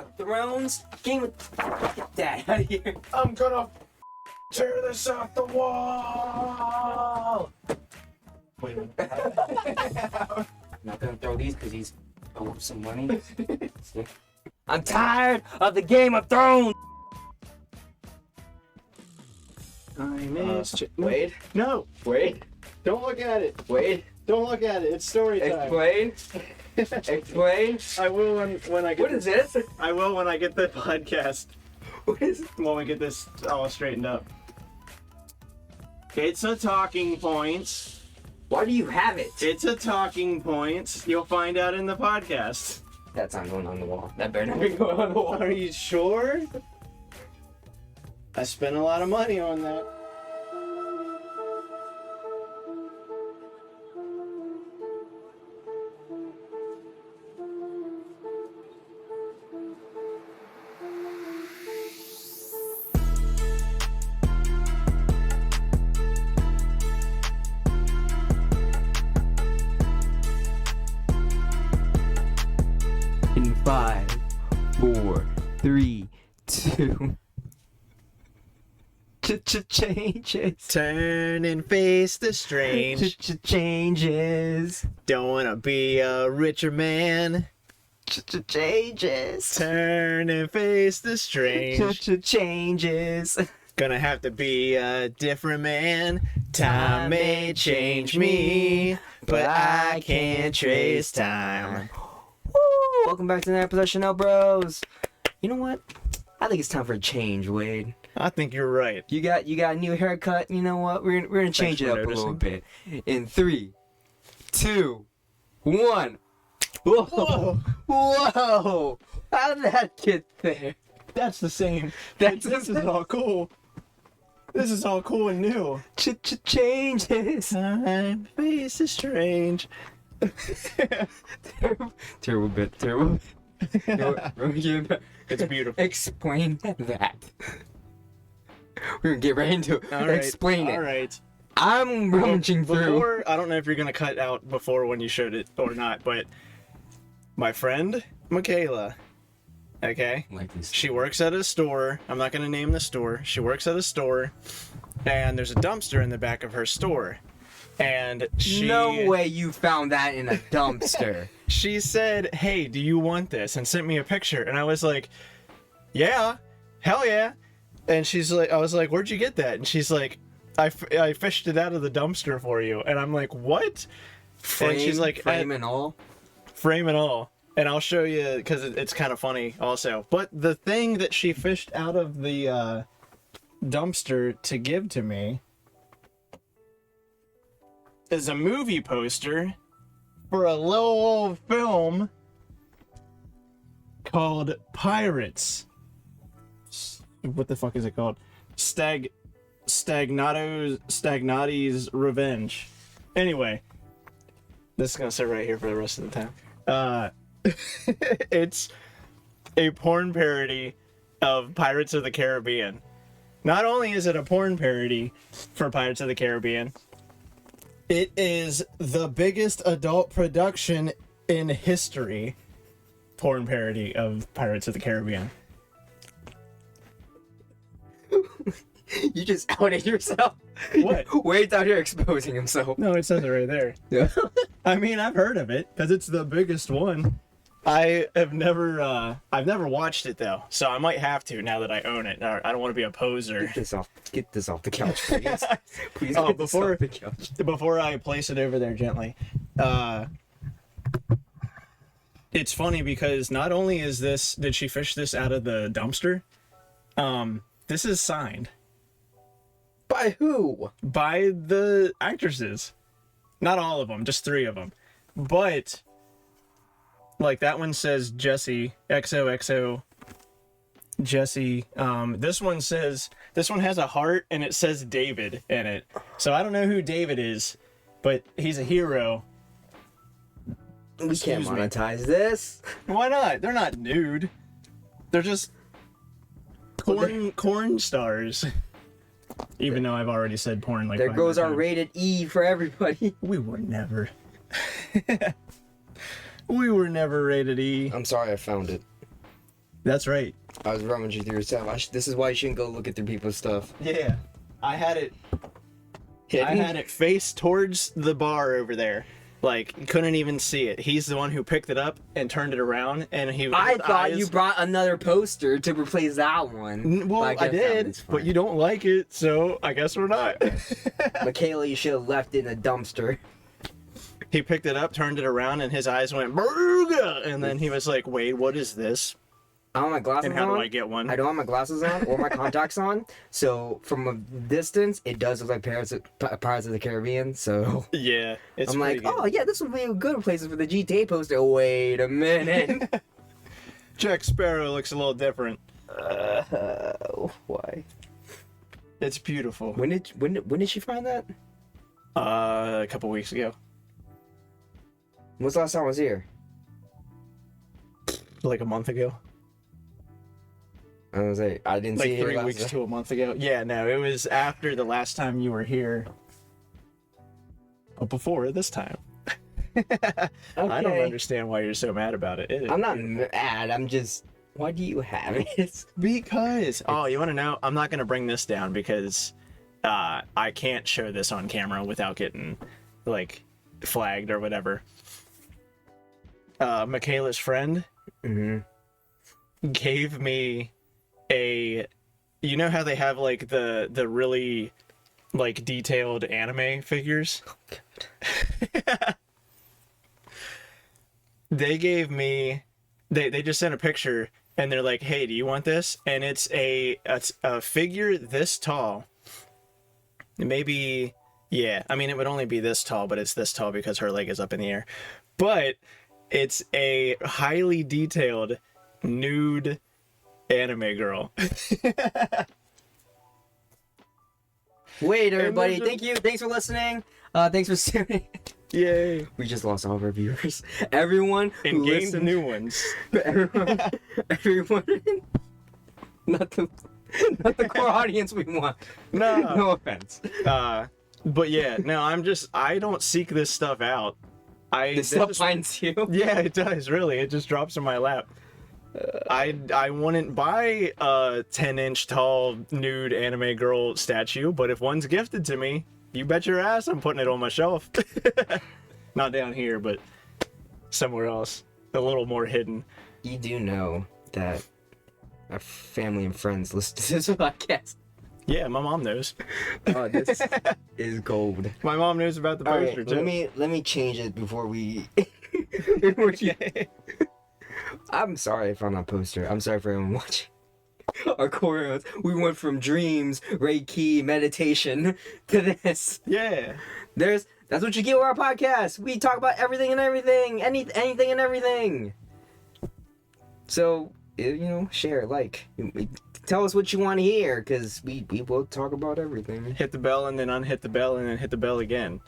of Thrones? Get that out of here. I'm gonna tear this off the wall. Wait a minute. I'm not gonna throw these because he's owed some money. I'm tired of the Game of Thrones. I missed Wade? No, Wade? don't look at it. Wade? Don't look at it. It's story time. Explain? Explain? I will when I get. What is this? I will when I get the podcast. What is it? When we get this all straightened up. It's a talking point. Why do you have it? It's a talking point. You'll find out in the podcast. That's not going on the wall. That better not be going on the wall. Are you sure? I spent a lot of money on that. In 5, 4, 3, 2. Changes. Turn and face the strange. Changes. Don't wanna be a richer man. Changes. Turn and face the strange. Changes. Gonna have to be a different man. Time may change me, but I can't trace time. Woo! Welcome back to another episode of ShinoBroz. You know what? I think it's time for a change, Wade. I think you're right. You got a new haircut. You know what? We're gonna change it up a little bit. In 3, 2, 1. Whoa! Whoa. Whoa! How did that get there? That's the same. That's This is all cool. This is all cool and new. Changes. Time face is strange. Terrible bit. Terrible. It's beautiful. Explain that. We're gonna get right into it. All right. Explain it. All right. I'm rummaging through. Before, I don't know if you're gonna cut out before when you showed it or not, but my friend Michaela, okay, Like this. she works at a store. I'm not gonna name the store. She works at a store, and there's a dumpster in the back of her store, and she. No way you found that in a dumpster. She said, "Hey, do you want this?" and sent me a picture, and I was like, "Yeah, hell yeah." And she's like, I was like, "Where'd you get that?" And she's like, I fished it out of the dumpster for you." And I'm like, "What?" And she's like, frame and all. Frame and all. And I'll show you, because it's kind of funny also. But the thing that she fished out of the dumpster to give to me is a movie poster for a little old film called Pirates. What the fuck is it called? Stagnati's Revenge. Anyway, this is gonna sit right here for the rest of the time. It's a porn parody of Pirates of the Caribbean. Not only is it a porn parody for Pirates of the Caribbean, it is the biggest adult production in history porn parody of Pirates of the Caribbean. You just outed yourself. What? Wade's out here exposing himself. No, it says it right there. Yeah. I mean, I've heard of it because it's the biggest one. I've never watched it though, so I might have to now that I own it. I don't want to be a poser. Get this off the couch, please. Please Oh, get this off the couch. Before I place it over there gently, it's funny because not only did she fish this out of the dumpster, this is signed By who? by the actresses. Not all of them, just 3 of them. But like that one says Jessie, XOXO Jessie. This one has a heart and it says David in it. So I don't know who David is, but he's a hero. We can't Excuse me. monetize this. Why not? They're not nude. They're just corn stars. Even though I've already said porn like There 500 goes our times. rated E for everybody. We were never. We were never rated E. I'm sorry I found it. That's right. I was rummaging through stuff. This is why you shouldn't go looking through people's stuff. Yeah. I had it Hidden? face towards the bar over there. Like, couldn't even see it. He's the one who picked it up and turned it around, and I thought you brought another poster to replace that one. Well, But I guess that did, one's fine. but you don't like it, so I guess we're not. Michaela, you should have left it in a dumpster. He picked it up, turned it around, and his eyes went, "Burga!" And then he was like, "Wait, what is this? I don't have my glasses And how on. do I get one?" I don't have my glasses on or my contacts on. So from a distance, it does look like Pirates of the Caribbean. So Yeah, it's I'm pretty like, good. oh yeah, this would be a good place for the GTA poster. Wait a minute. Jack Sparrow looks a little different. Why? It's beautiful. When did she find that? A couple weeks ago, When's the last time I was here? like a month ago, I was like, I didn't see like it 3 last weeks time. to a month ago. Yeah, no, it was after the last time you were here, but before this time. I don't Okay. understand why you're so mad about it. I'm not mad. I'm just. Why do you have it? Because you want to know? I'm not gonna bring this down because I can't show this on camera without getting like flagged or whatever. Michaela's friend gave me a. You know how they have like the really like detailed anime figures? They gave me. They just sent a picture. And they're like, "Hey, do you want this?" And it's a figure this tall. Maybe, yeah. I mean, it would only be this tall, but it's this tall because her leg is up in the air. But it's a highly detailed nude anime girl. Wait, everybody. there's a- Thank you. Thanks for listening. Thanks for tuning. Yay! We just lost all of our viewers. Everyone And who gained listened, new ones. everyone, not the core audience we want. No. No offense. But yeah, no. I don't seek this stuff out. This stuff finds you. Yeah, it does, really. It just drops in my lap. I wouldn't buy a 10-inch tall nude anime girl statue, but if one's gifted to me, you bet your ass I'm putting it on my shelf. Not down here, but somewhere else. A little more hidden. You do know that our family and friends listen to this podcast. Yeah, my mom knows. Oh, this is gold. My mom knows about the All poster, right, too. let me change it before we. I'm sorry if I'm not poster. I'm sorry for everyone watching. Our choreos. We went from dreams, Reiki, meditation to this. Yeah. That's what you get with our podcast. We talk about everything and everything, anything and everything. So share, tell us what you want to hear, because we will talk about everything. Hit the bell and then unhit the bell and then hit the bell again.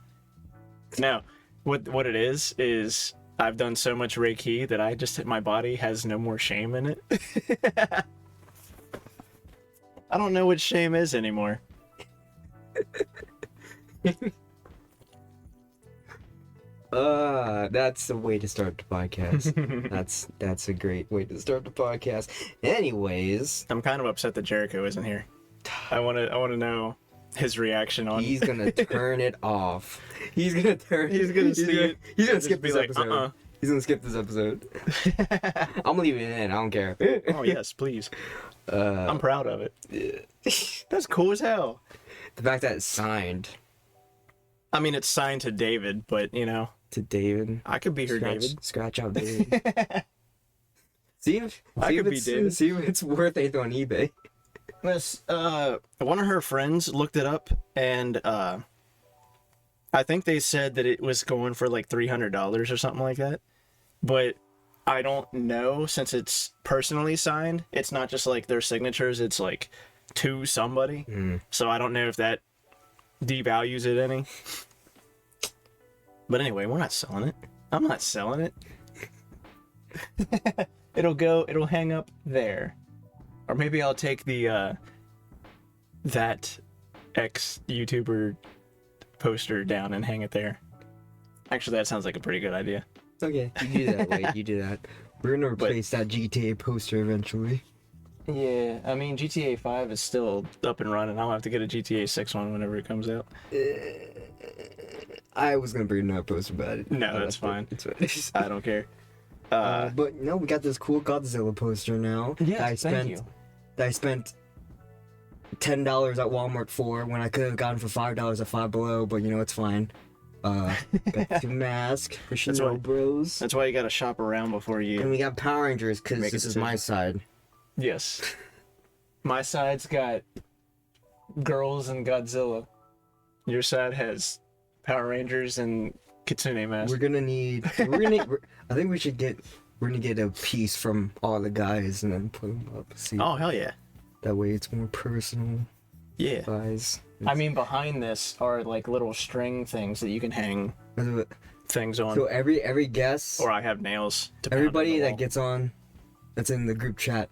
Now, what it is I've done so much Reiki that my body has no more shame in it. I don't know what shame is anymore. That's the way to start the podcast. That's a great way to start the podcast. Anyways, I'm kind of upset that Jericho isn't here. I want to know his reaction on. he's gonna turn it off. He's gonna see it. He's gonna Just skip be this like, episode. He's gonna skip this episode. I'm leaving it in. I don't care. Oh yes, please. I'm proud of it. That's cool as hell. The fact that it's signed I mean, it's signed to David, but to David. I could be her David. Scratch out David. see if David. See if it's worth it on eBay. One of her friends looked it up, and I think they said that it was going for like $300 or something like that. But I don't know, since it's personally signed. It's not just like their signatures, it's like to somebody. So I don't know if that devalues it any. But anyway, we're not selling it. I'm not selling it. It'll hang up there. Or maybe I'll take the that ex-YouTuber poster down and hang it there. Actually, that sounds like a pretty good idea. Okay, you do that. Wait, you do that. We're gonna replace that GTA poster eventually. Yeah, I mean GTA 5 is still up and running. I'll have to get a GTA 6 one whenever it comes out. I was gonna bring another poster, but No, that's fine. It's fine. I don't care. But no, we got this cool Godzilla poster now. Yes, thank you. That I spent $10 at Walmart for when I could have gotten for $5 at Five Below, but it's fine. Got two masks for ShinoBroz. That's why you gotta shop around before And you. we got Power Rangers because Make a this is decision. my side. Yes. My side's got girls and Godzilla. Your side has Power Rangers and Kitsune Mask. We're gonna need. I think we're gonna get a piece from all the guys and then put them up. See, Oh hell yeah. that way it's more personal. Yeah. Guys. I mean, behind this are like little string things that you can hang things on. So every guest, Or I have nails. To pound everybody on the that wall. gets on, that's in the group chat.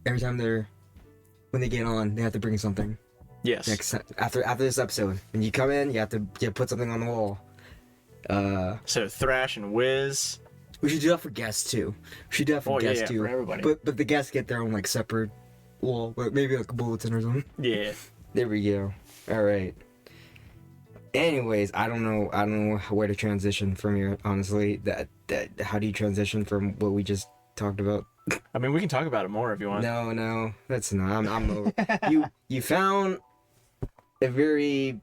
Every time when they get on, they have to bring something. Yes. After this episode, when you come in, you have to put something on the wall. So Thrash and Wiz. We should do that for guests too. We should do that for guests yeah, too. for everybody. But the guests get their own like separate wall, like maybe like a bulletin or something. Yeah. There we go. All right. Anyways, I don't know where to transition from here. Honestly, how do you transition from what we just talked about? I mean, we can talk about it more if you want. No, that's not. I'm over. You found a very.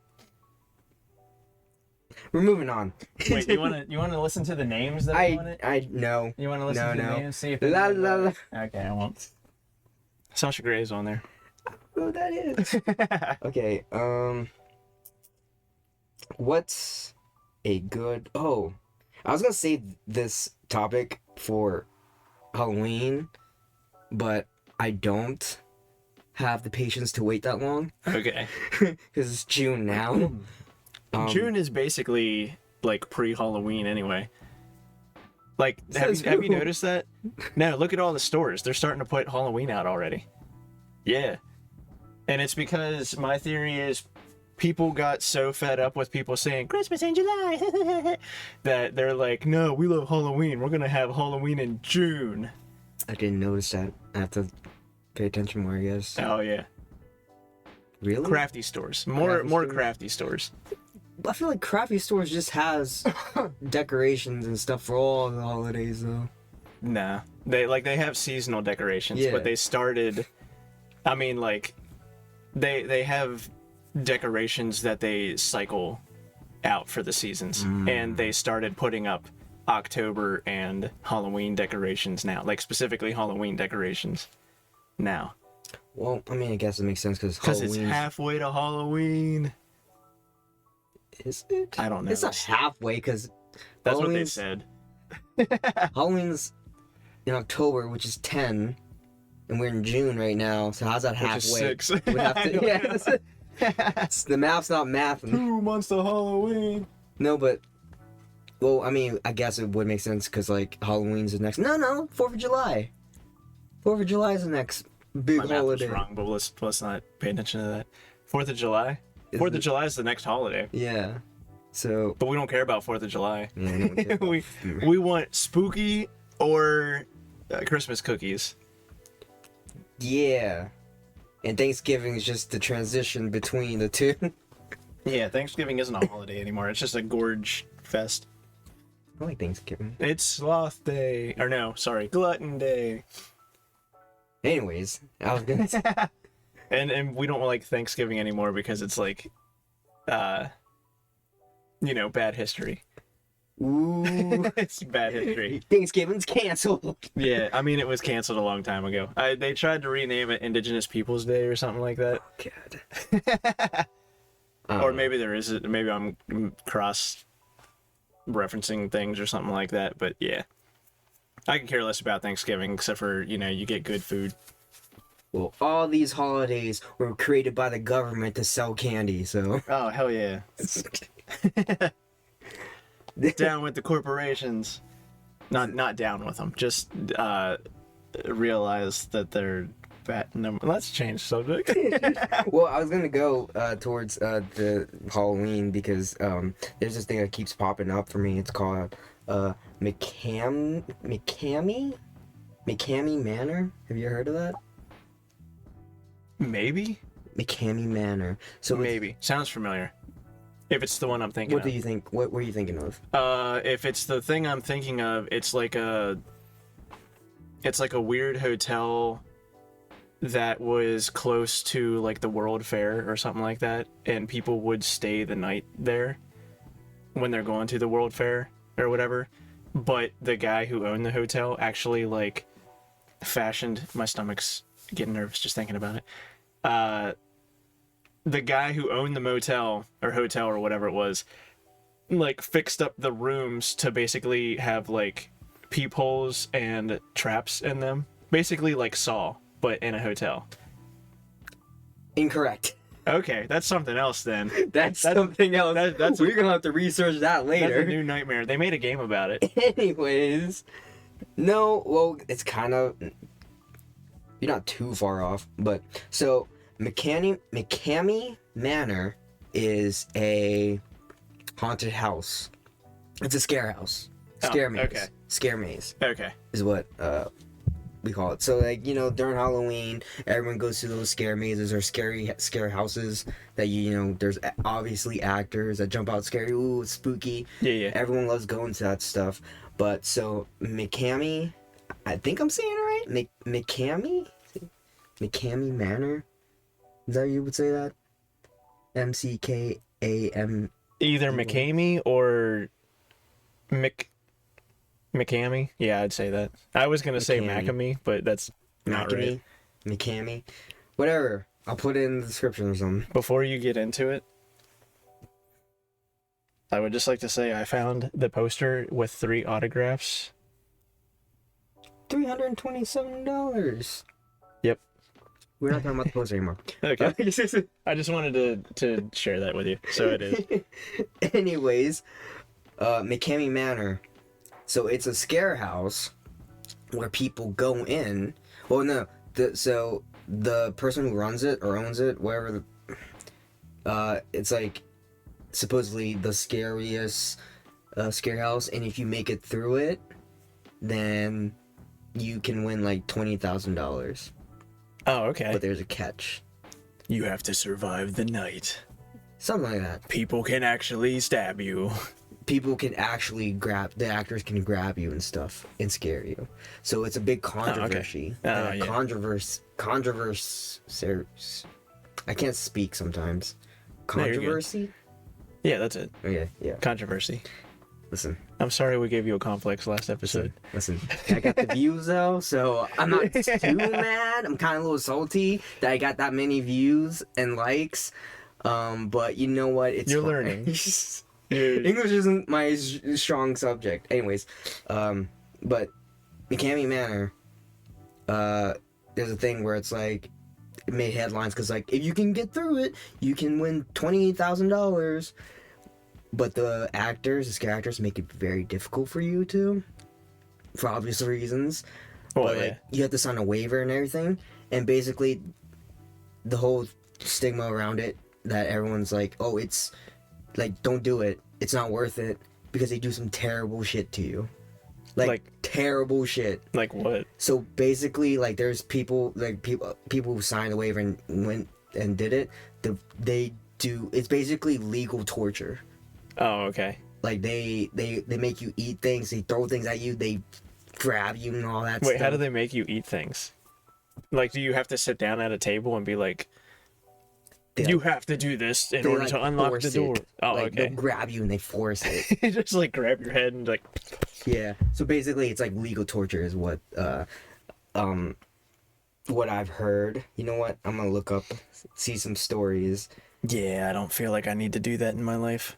We're moving on. Wait, you want to listen to the names that are on it? No. You want to listen to the No. names? See if La la la. Okay, I won't. Sasha Grey's on there. Who that is? Okay. What's a good? Oh, I was gonna save this topic for Halloween, but I don't have the patience to wait that long Okay. because it's June now. June is basically like pre-Halloween anyway. Like, Says have you who? noticed that? No, look at all the stores. They're starting to put Halloween out already. Yeah. And it's because my theory is people got so fed up with people saying Christmas in July that they're like, no, we love Halloween. We're going to have Halloween in June. I didn't notice that. I have to pay attention more, I guess. Oh, yeah. Really? Crafty stores. More stores? crafty stores. I feel like crafty stores just has decorations and stuff for all the holidays, though. Nah. They have seasonal decorations, Yeah. but they started, I mean, like, they have decorations that they cycle out for the seasons, and they started putting up October and Halloween decorations now, like specifically Halloween decorations now. Well, I mean, I guess it makes sense because It's Halloween. halfway to Halloween. Is it? I don't know. It's not halfway because That's what they said. Halloween's in October, which is 10, and we're in June right now. So how's that Which is halfway? 6. We'd have I to, don't yeah, know. the math's not mathing. 2 months to Halloween. No, but well, I mean, I guess it would make sense because like Halloween's the next. No, 4th of July. 4th of July is the next big My math was holiday. wrong, but let's not pay attention to that. 4th of July? 4th of July is the next holiday. Yeah. So But we don't care about 4th of July. yeah, no one cares about we want spooky or Christmas cookies. yeah. And Thanksgiving is just the transition between the two. Yeah, Thanksgiving isn't a holiday anymore. It's just a gorge fest. I like Thanksgiving. It's Sloth Day. Or no, sorry, Glutton Day. Anyways, I was gonna say, And we don't like Thanksgiving anymore because it's like, bad history. ooh, It's bad history. Thanksgiving's canceled. Yeah, I mean, it was canceled a long time ago. They tried to rename it Indigenous Peoples Day or something like that. God. Or maybe there is. Maybe I'm cross referencing things or something like that. But yeah, I can care less about Thanksgiving except for you get good food. Well, all these holidays were created by the government to sell candy, so. Oh hell yeah! Down with the corporations. Not down with them. Just realize that they're fat. Let's change subject. Well, I was gonna go towards the Halloween because there's this thing that keeps popping up for me. It's called Mckamey Mckamey Manor. Have you heard of that? Maybe. Mckamey Manor. So Maybe. Sounds familiar. If it's the one I'm thinking what of. do you think? What were you thinking of? If it's the thing I'm thinking of, it's like a weird hotel that was close to like the World Fair or something like that, and people would stay the night there when they're going to the World Fair or whatever. But the guy who owned the hotel actually like fashioned, my stomach's getting nervous just thinking about it. The guy who owned the motel or hotel or whatever it was, like fixed up the rooms to basically have like peepholes and traps in them. Basically like Saw, but in a hotel. Incorrect. Okay, that's something else then. That's something else. We're gonna have to research that later. That's a new nightmare. They made a game about it. Anyways, no, well, it's kind of, you're not too far off, but so Mckamey Manor is a haunted house. It's a scare house. Scare maze. Okay. Scare maze Okay. is what we call it. So like, you know, during Halloween, everyone goes to those scare mazes or scare houses that you know, there's obviously actors that jump out scary, ooh, it's spooky. Yeah. Everyone loves going to that stuff. But so Mckamey, I think I'm saying it right. Mckamey Manor. Is that how you would say that? MCKAM. Either Mckamey or Mckamey. Yeah, I'd say that. I was gonna say Mckamey, but that's not right. Mckamey. Whatever. I'll put it in the description or something. Before you get into it, I would just like to say I found the poster with 3 autographs. $327. Yep. We're not talking about the poster anymore. Okay. I just wanted to share that with you. So it is. Anyways, Mckamey Manor. So it's a scare house where people go in. Well, no. So the person who runs it or owns it, whatever, it's like supposedly the scariest scare house, and if you make it through it, then you can win like $20,000. Oh, okay. But there's a catch. You have to survive the night. Something like that. People can actually stab you. People can actually the actors can grab you and stuff and scare you. So it's a big controversy. Oh, yeah. Controversy. I can't speak sometimes. No, you're good. Controversy? Yeah, that's it. Yeah. Controversy. Listen. I'm sorry we gave you a complex last episode. Listen. I got the views though, so I'm not too mad. I'm kind of a little salty that I got that many views and likes. But you know what? You're learning. English isn't my strong subject. Anyways, but Mckamey Manor, there's a thing where it's like, it made headlines because like, if you can get through it, you can win $20,000. But the scare actors make it very difficult for you to, for obvious reasons. Oh, but yeah. like, you have to sign a waiver and everything. And basically, the whole stigma around it, that everyone's like, oh, it's like, don't do it. It's not worth it because they do some terrible shit to you. Like terrible shit. Like what? So basically, like, there's people who signed the waiver and went and did it. It's basically legal torture. Oh, okay. Like they make you eat things. They throw things at you. They grab you and all that. Wait, stuff. how do they make you eat things? Like, do you have to sit down at a table and be like, you have to do this in order to unlock the door? Oh, like, okay. They'll grab you and they force it. Just like grab your head and like. Yeah. So basically, it's like legal torture is what I've heard. You know what? I'm gonna look up, see some stories. Yeah, I don't feel like I need to do that in my life.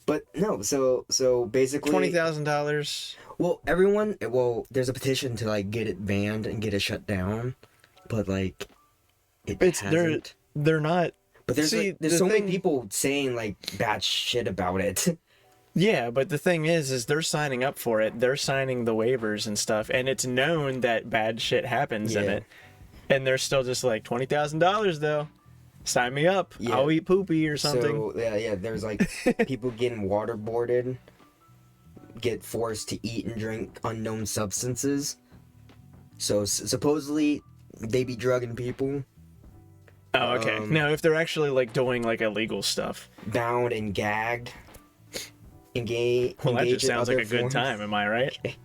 But no, so basically $20,000. Well, there's a petition to like get it banned and get it shut down, but like hasn't. They're not. But there's so many people saying like bad shit about it. Yeah, but the thing is they're signing up for it. They're signing the waivers and stuff, and it's known that bad shit happens in it. And they're still just like, $20,000 though. Sign me up. Yeah. I'll eat poopy or something. So yeah, there's like people getting waterboarded, get forced to eat and drink unknown substances. So supposedly they be drugging people, Oh, okay. Now, if they're actually like doing like illegal stuff, bound and gagged, engage. well, that engage just in sounds other like a good forms- time. Am I right?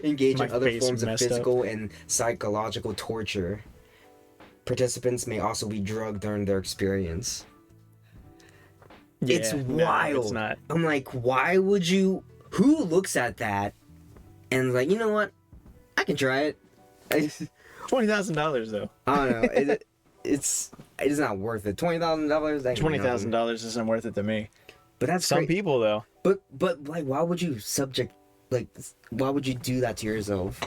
Engage My in other face forms of messed up. physical and psychological torture. Participants may also be drugged during their experience. It's Yeah, no, wild. it's not. I'm like, why would you? Who looks at that and like, you know what? I can try it. $20,000 though. I don't know. It's not worth it. $20,000. $20,000 isn't worth it to me. But that's Some great. people though. But like, why would you why would you do that to yourself?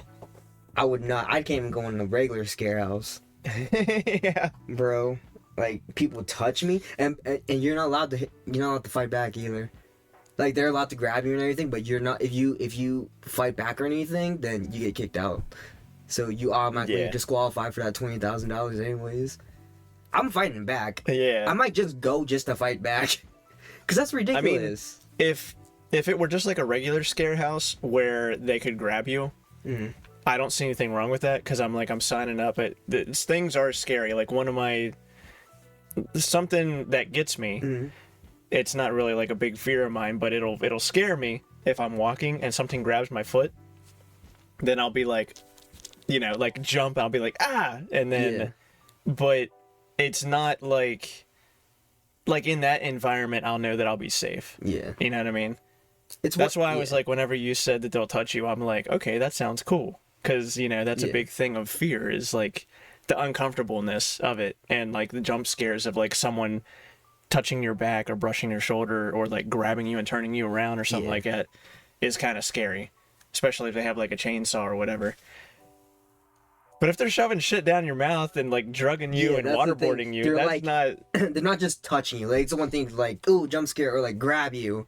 I would not. I can't even go in a regular scare house, Yeah. bro. Like, people touch me, and you're not allowed to you're not allowed to fight back either. Like, they're allowed to grab you and everything, but you're not. If you fight back or anything, then you get kicked out. So you automatically disqualify for that $20,000 anyways. I'm fighting back. Yeah. I might just go just to fight back, cause that's ridiculous. If it were just like a regular scare house where they could grab you, I don't see anything wrong with that because I'm signing up. Things are scary. Like something that gets me. It's not really like a big fear of mine, but it'll scare me if I'm walking and something grabs my foot. Then I'll be like, like jump. I'll be like and then, but it's not like in that environment. I'll know that I'll be safe. Yeah, You know what I mean? That's why I was like, whenever you said that they'll touch you, I'm like, okay, that sounds cool. Because, that's a big thing of fear is like the uncomfortableness of it. And like the jump scares of like someone touching your back or brushing your shoulder or like grabbing you and turning you around or something like that is kind of scary. Especially if they have like a chainsaw or whatever. But if they're shoving shit down your mouth and like drugging you and waterboarding you, they're that's like, not... they're not just touching you. Like, it's one thing to like, ooh, jump scare or like grab you.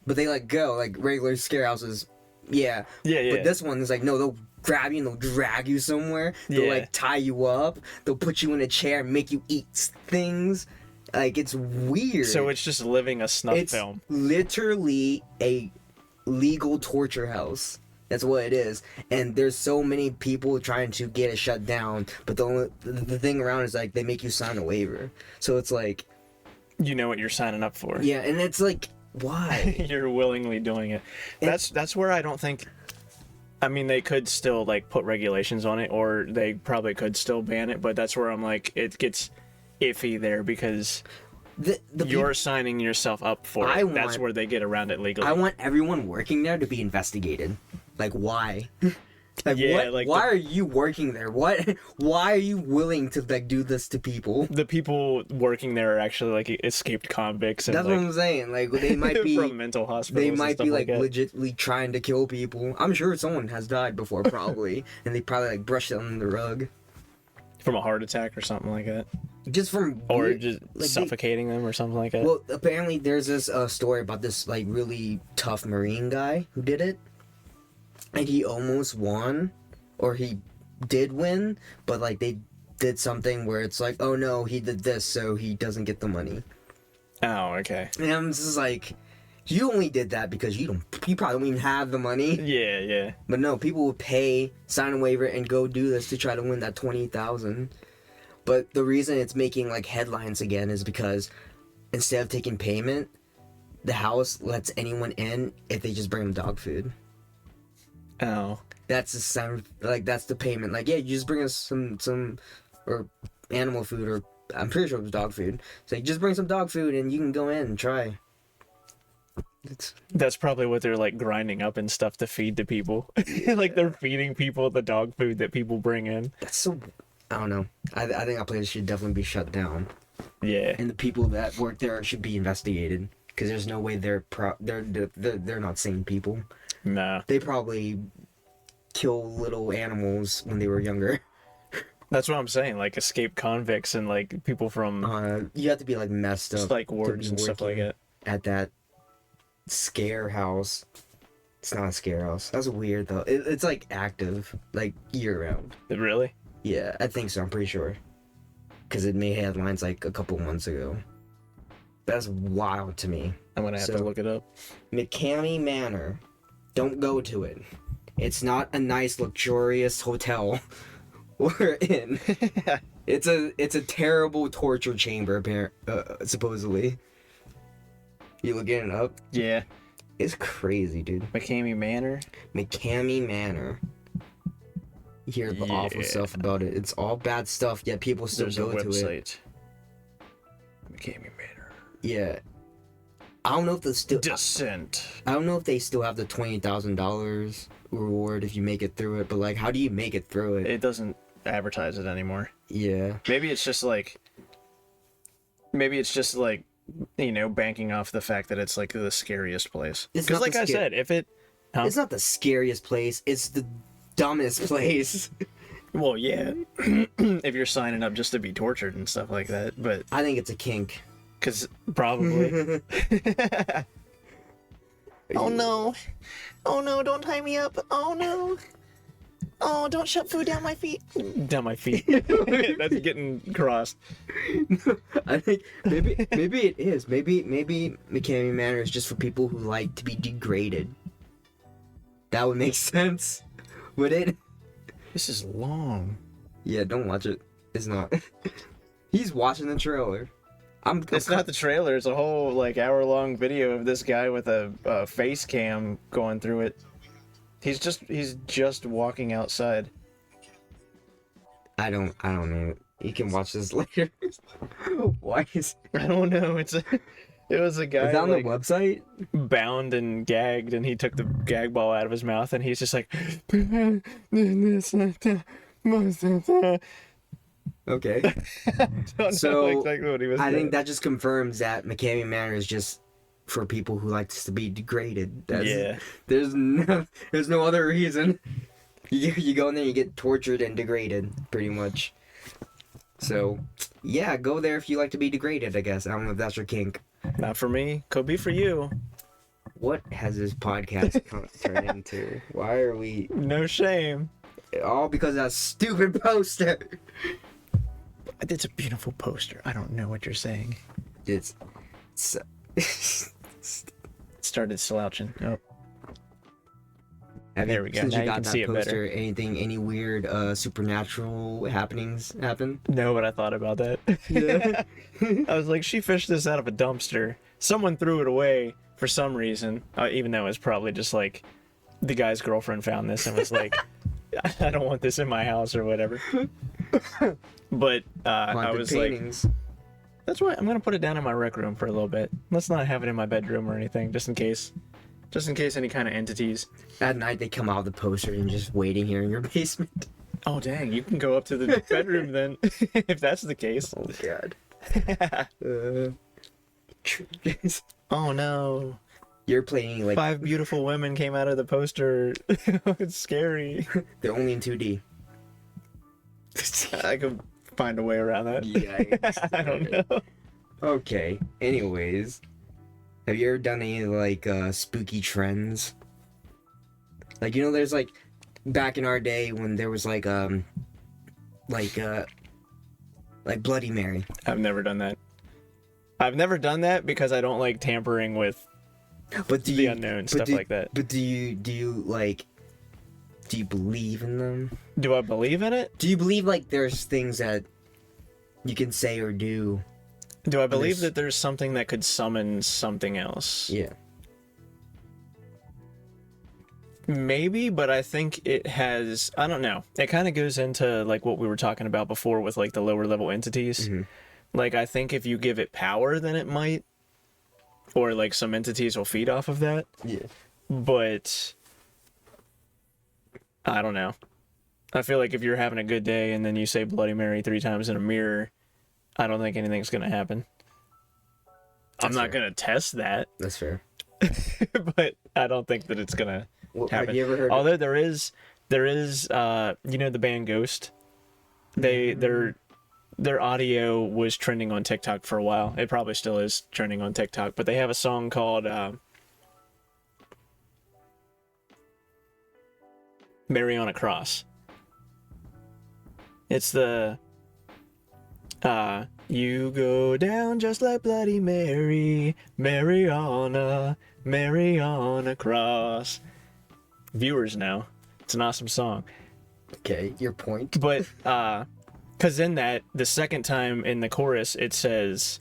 But they let go, like regular scare houses. Yeah. But this one is like, no, they'll grab you and they'll drag you somewhere. They'll like tie you up. They'll put you in a chair and make you eat things. Like, it's weird. So it's just living a snuff It's film. literally a legal torture house. That's what it is. And there's so many people trying to get it shut down. But the thing around is like, they make you sign a waiver. So it's like... You know what you're signing up for. Yeah, and it's like... Why? You're willingly doing it. That's where I don't think. I mean, they could still like put regulations on it, or they probably could still ban it. But that's where I'm like, it gets iffy there because you're signing yourself up for it. That's where they get around it legally. I want everyone working there to be investigated. Like, why? Like, Yeah, what? like why are you working there? What? Why are you willing to like do this to people? The people working there are actually like escaped convicts. And, That's like, what I'm saying. Like, they might be from mental hospitals. They and might stuff be like that. legitimately trying to kill people. I'm sure someone has died before, probably, and they probably like brushed it under the rug. From a heart attack or something like that, Just from or weird- just like, suffocating them or something like that. Well, apparently there's this story about this like really tough Marine guy who did it, and he almost won, or he did win, but like they did something where it's like, oh no, he did this, so he doesn't get the money. Oh, okay. And I'm just like, you only did that because you probably don't even have the money. Yeah. But no, people would pay, sign a waiver, and go do this to try to win that $20,000. But the reason it's making like headlines again is because instead of taking payment, the house lets anyone in if they just bring them dog food. Oh. That's the sound, like that's the payment. Like, yeah, you just bring us some or animal food, or I'm pretty sure it was dog food. So just bring some dog food and you can go in and try. That's probably what they're like grinding up and stuff to feed to people. Like they're feeding people the dog food that people bring in. That's so, I don't know. I think that place should definitely be shut down. Yeah. And the people that work there should be investigated, because there's no way they're not sane people. Nah. They probably kill little animals when they were younger. That's what I'm saying. Like escaped convicts and like people from You have to be like messed up like to wards be and stuff like working that. at that scare house. It's not a scare house. That's weird though. It's like active, like year round. Really? Yeah, I think so. I'm pretty sure, because it made headlines like a couple months ago. That's wild to me. I'm gonna have to look it up. Mckamey Manor. Don't go to it. It's not a nice, luxurious hotel we're in. It's a terrible torture chamber, supposedly. You looking it up? Yeah. It's crazy, dude. Mckamey Manor. Manor. You hear the awful stuff about it. It's all bad stuff, yet people still There's go a to website. it. Mckamey Manor. Yeah. I don't know if they still. Descent. I don't know if they still have the $20,000 reward if you make it through it. But like, how do you make it through it? It doesn't advertise it anymore. Yeah. Maybe it's just like, you know, banking off the fact that it's like the scariest place. It's Because not like the I said, if it, huh? It's not the scariest place. It's the dumbest place. Well, yeah, if you're signing up just to be tortured and stuff like that, but I think it's a kink. because probably. Oh no, don't tie me up. Oh no. Oh, don't shove food down my feet. Down my feet. That's getting crossed. I think maybe it is. Maybe Mckamey Manor is just for people who like to be degraded. That would make sense. Would it? This is long. Yeah, don't watch it. It's not. He's watching the trailer. It's not the trailer. It's a whole like hour-long video of this guy with a face cam going through it. He's just walking outside. I don't know. You can watch this later. Why is I don't know. It was a guy is that on like, the website? bound and gagged, and he took the gag ball out of his mouth, and he's just like. Okay. Don't So, know exactly what he was I doing. think that just confirms that Mckamey Manor is just for people who like to be degraded. Yeah. There's no other reason. You go in there, you get tortured and degraded, pretty much. So, yeah, go there if you like to be degraded, I guess. I don't know if that's your kink. Not for me. Could be for you. What has this podcast turned into? Why are we... No shame. All because of that stupid poster. It's a beautiful poster. I don't know what you're saying. It's It started slouching. Oh. There we go. Since Now you you got can that see it poster, better. any weird supernatural happenings happen? No, but I thought about that. Yeah. I was like, she fished this out of a dumpster. Someone threw it away for some reason, even though it was probably just like the guy's girlfriend found this and was like, I don't want this in my house or whatever. But I Haunted was paintings. like, that's why I'm going to put it down in my rec room for a little bit. Let's not have it in my bedroom or anything, just in case. Just in case any kind of entities. At night, they come out of the poster and just waiting here in your basement. Oh, dang, you can go up to the bedroom then, if that's the case. Oh, God. Oh, no. You're playing, like... 5 beautiful women came out of the poster. It's scary. They're only in 2D. I could find a way around that. Yikes. I don't know. Okay, anyways. Have you ever done any, like, spooky trends? Like, you know, there's, like... Back in our day when there was, like Bloody Mary. I've never done that. I've never done that because I don't like tampering with But do the you... unknown, but stuff do- like that. But do you believe in them? Do I believe in it? Do you believe, like, there's things that you can say or do? Do I believe There's- that there's something that could summon something else? Yeah. Maybe, but I think it has, I don't know. It kind of goes into like what we were talking about before with like the lower level entities. Mhm. Like I think if you give it power, then it might, or like some entities will feed off of that. Yeah. But I don't know. I feel like if you're having a good day and then you say Bloody Mary 3 times in a mirror, I don't think anything's going to happen. I'm That's not fair. going to test that, That's fair. but I don't think that it's going to Well, happen. have you ever heard Although there is you know the band Ghost? Their audio was trending on TikTok for a while. It probably still is trending on TikTok, but they have a song called Mary on a Cross. It's the you go down just like Bloody Mary, Mary on a cross. Viewers now. It's an awesome song. Okay, your point. But because in that, the second time in the chorus, it says,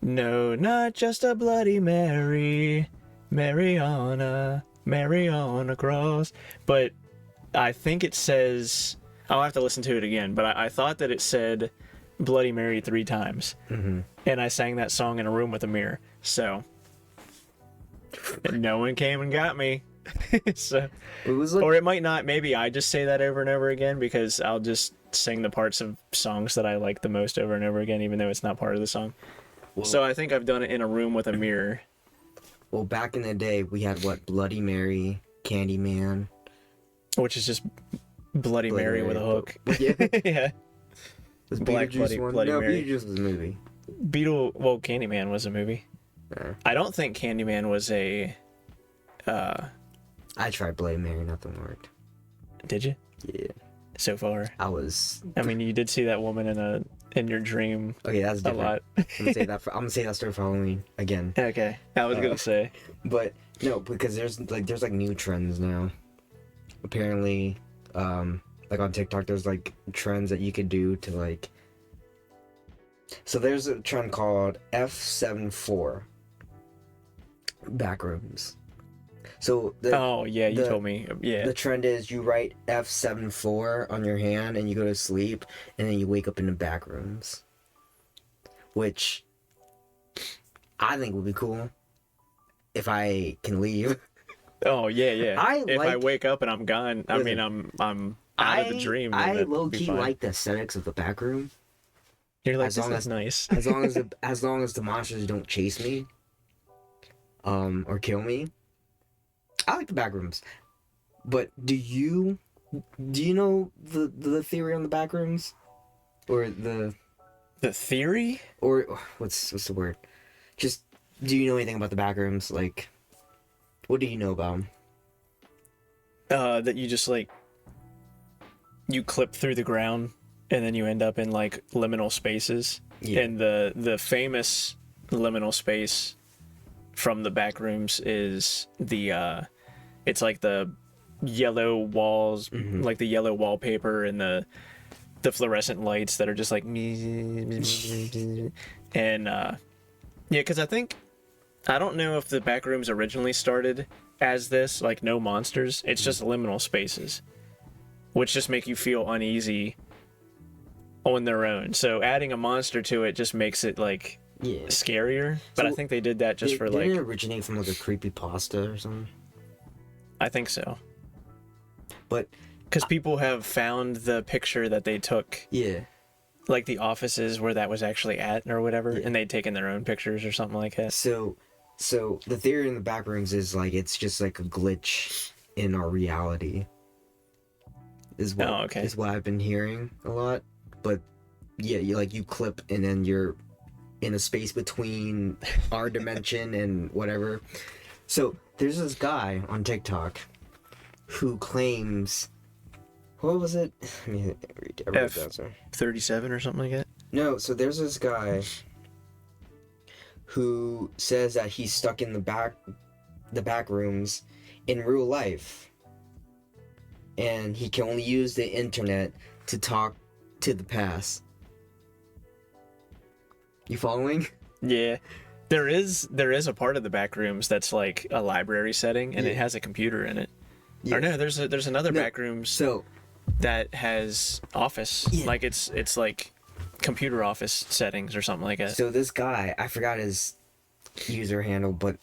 "No, not just a Bloody Mary, Mary on a cross." But I think it says, I'll have to listen to it again, but I thought that it said Bloody Mary 3 times. Mm-hmm. And I sang that song in a room with a mirror. So no one came and got me. So, It was like, or it might not. Maybe I just say that over and over again because I'll just sing the parts of songs that I like the most over and over again, even though it's not part of the song. well, So I think I've done it in a room with a mirror. well, back in the day, we had what? Bloody Mary, Candyman. Which is just Bloody Mary with a hook. Yeah. Yeah. Was Black Beetlejuice one? Bloody No, Mary. Beetlejuice was a movie. Well, Candyman was a movie. I don't think Candyman was a... I tried Bloody Mary, nothing worked. Did you? Yeah. So far. I was... I mean, you did see that woman in your dream Okay, that's a different. lot. I'm gonna say that story for Halloween again. Okay. I was gonna say. But no, because there's new trends now. Apparently, like on TikTok, there's like trends that you could do to like. So there's a trend called F74 Backrooms. So Oh, yeah, you the- told me. Yeah. the trend is you write F74 on your hand and you go to sleep and then you wake up in the back rooms. Which I think would be cool if I can leave. Oh, yeah, yeah. If I like- wake up and I'm gone, I mean, I'm out of the dream. then I that'd low be key fine. like the aesthetics of the back room. You're like, as this long is as- nice. As long as the monsters don't chase me, or kill me. I like the back rooms. But do you know the theory on the back rooms? Or The theory? or what's the word? Just do you know anything about the back rooms? Like, what do you know about them? That you just like you clip through the ground and then you end up in like liminal spaces. Yeah. And the famous liminal space from the back rooms is the it's like the yellow walls, Mhm. like the yellow wallpaper and the fluorescent lights that are just like and yeah, because I don't know if the back rooms originally started as this, like no monsters. It's just liminal spaces, which just make you feel uneasy on their own. So adding a monster to it just makes it like Yeah. scarier. But I So, think they did that just for Didn't like, it originate from like a creepy pasta or something? I think so. But Because people have found the picture that they took, yeah. like the offices where that was actually at or whatever, Yeah. and they'd taken their own pictures or something like that. So the theory in the back rooms is like it's just like a glitch in our reality. Is what Oh, okay. is what I've been hearing a lot. But yeah, you clip and then you're in a space between our dimension and whatever. So there's this guy on TikTok who claims, what was it? Let me read it. F. 37 or something like that? No, so there's this guy who says that he's stuck in the back rooms in real life. And he can only use the internet to talk to the past. You following? Yeah. There is a part of the back rooms that's like a library setting and it Yeah. has a computer in it. Yeah. Or no, there's another No, back rooms So that has office. Yeah. Like it's like computer office settings or something like that. So this guy, I forgot his user handle, but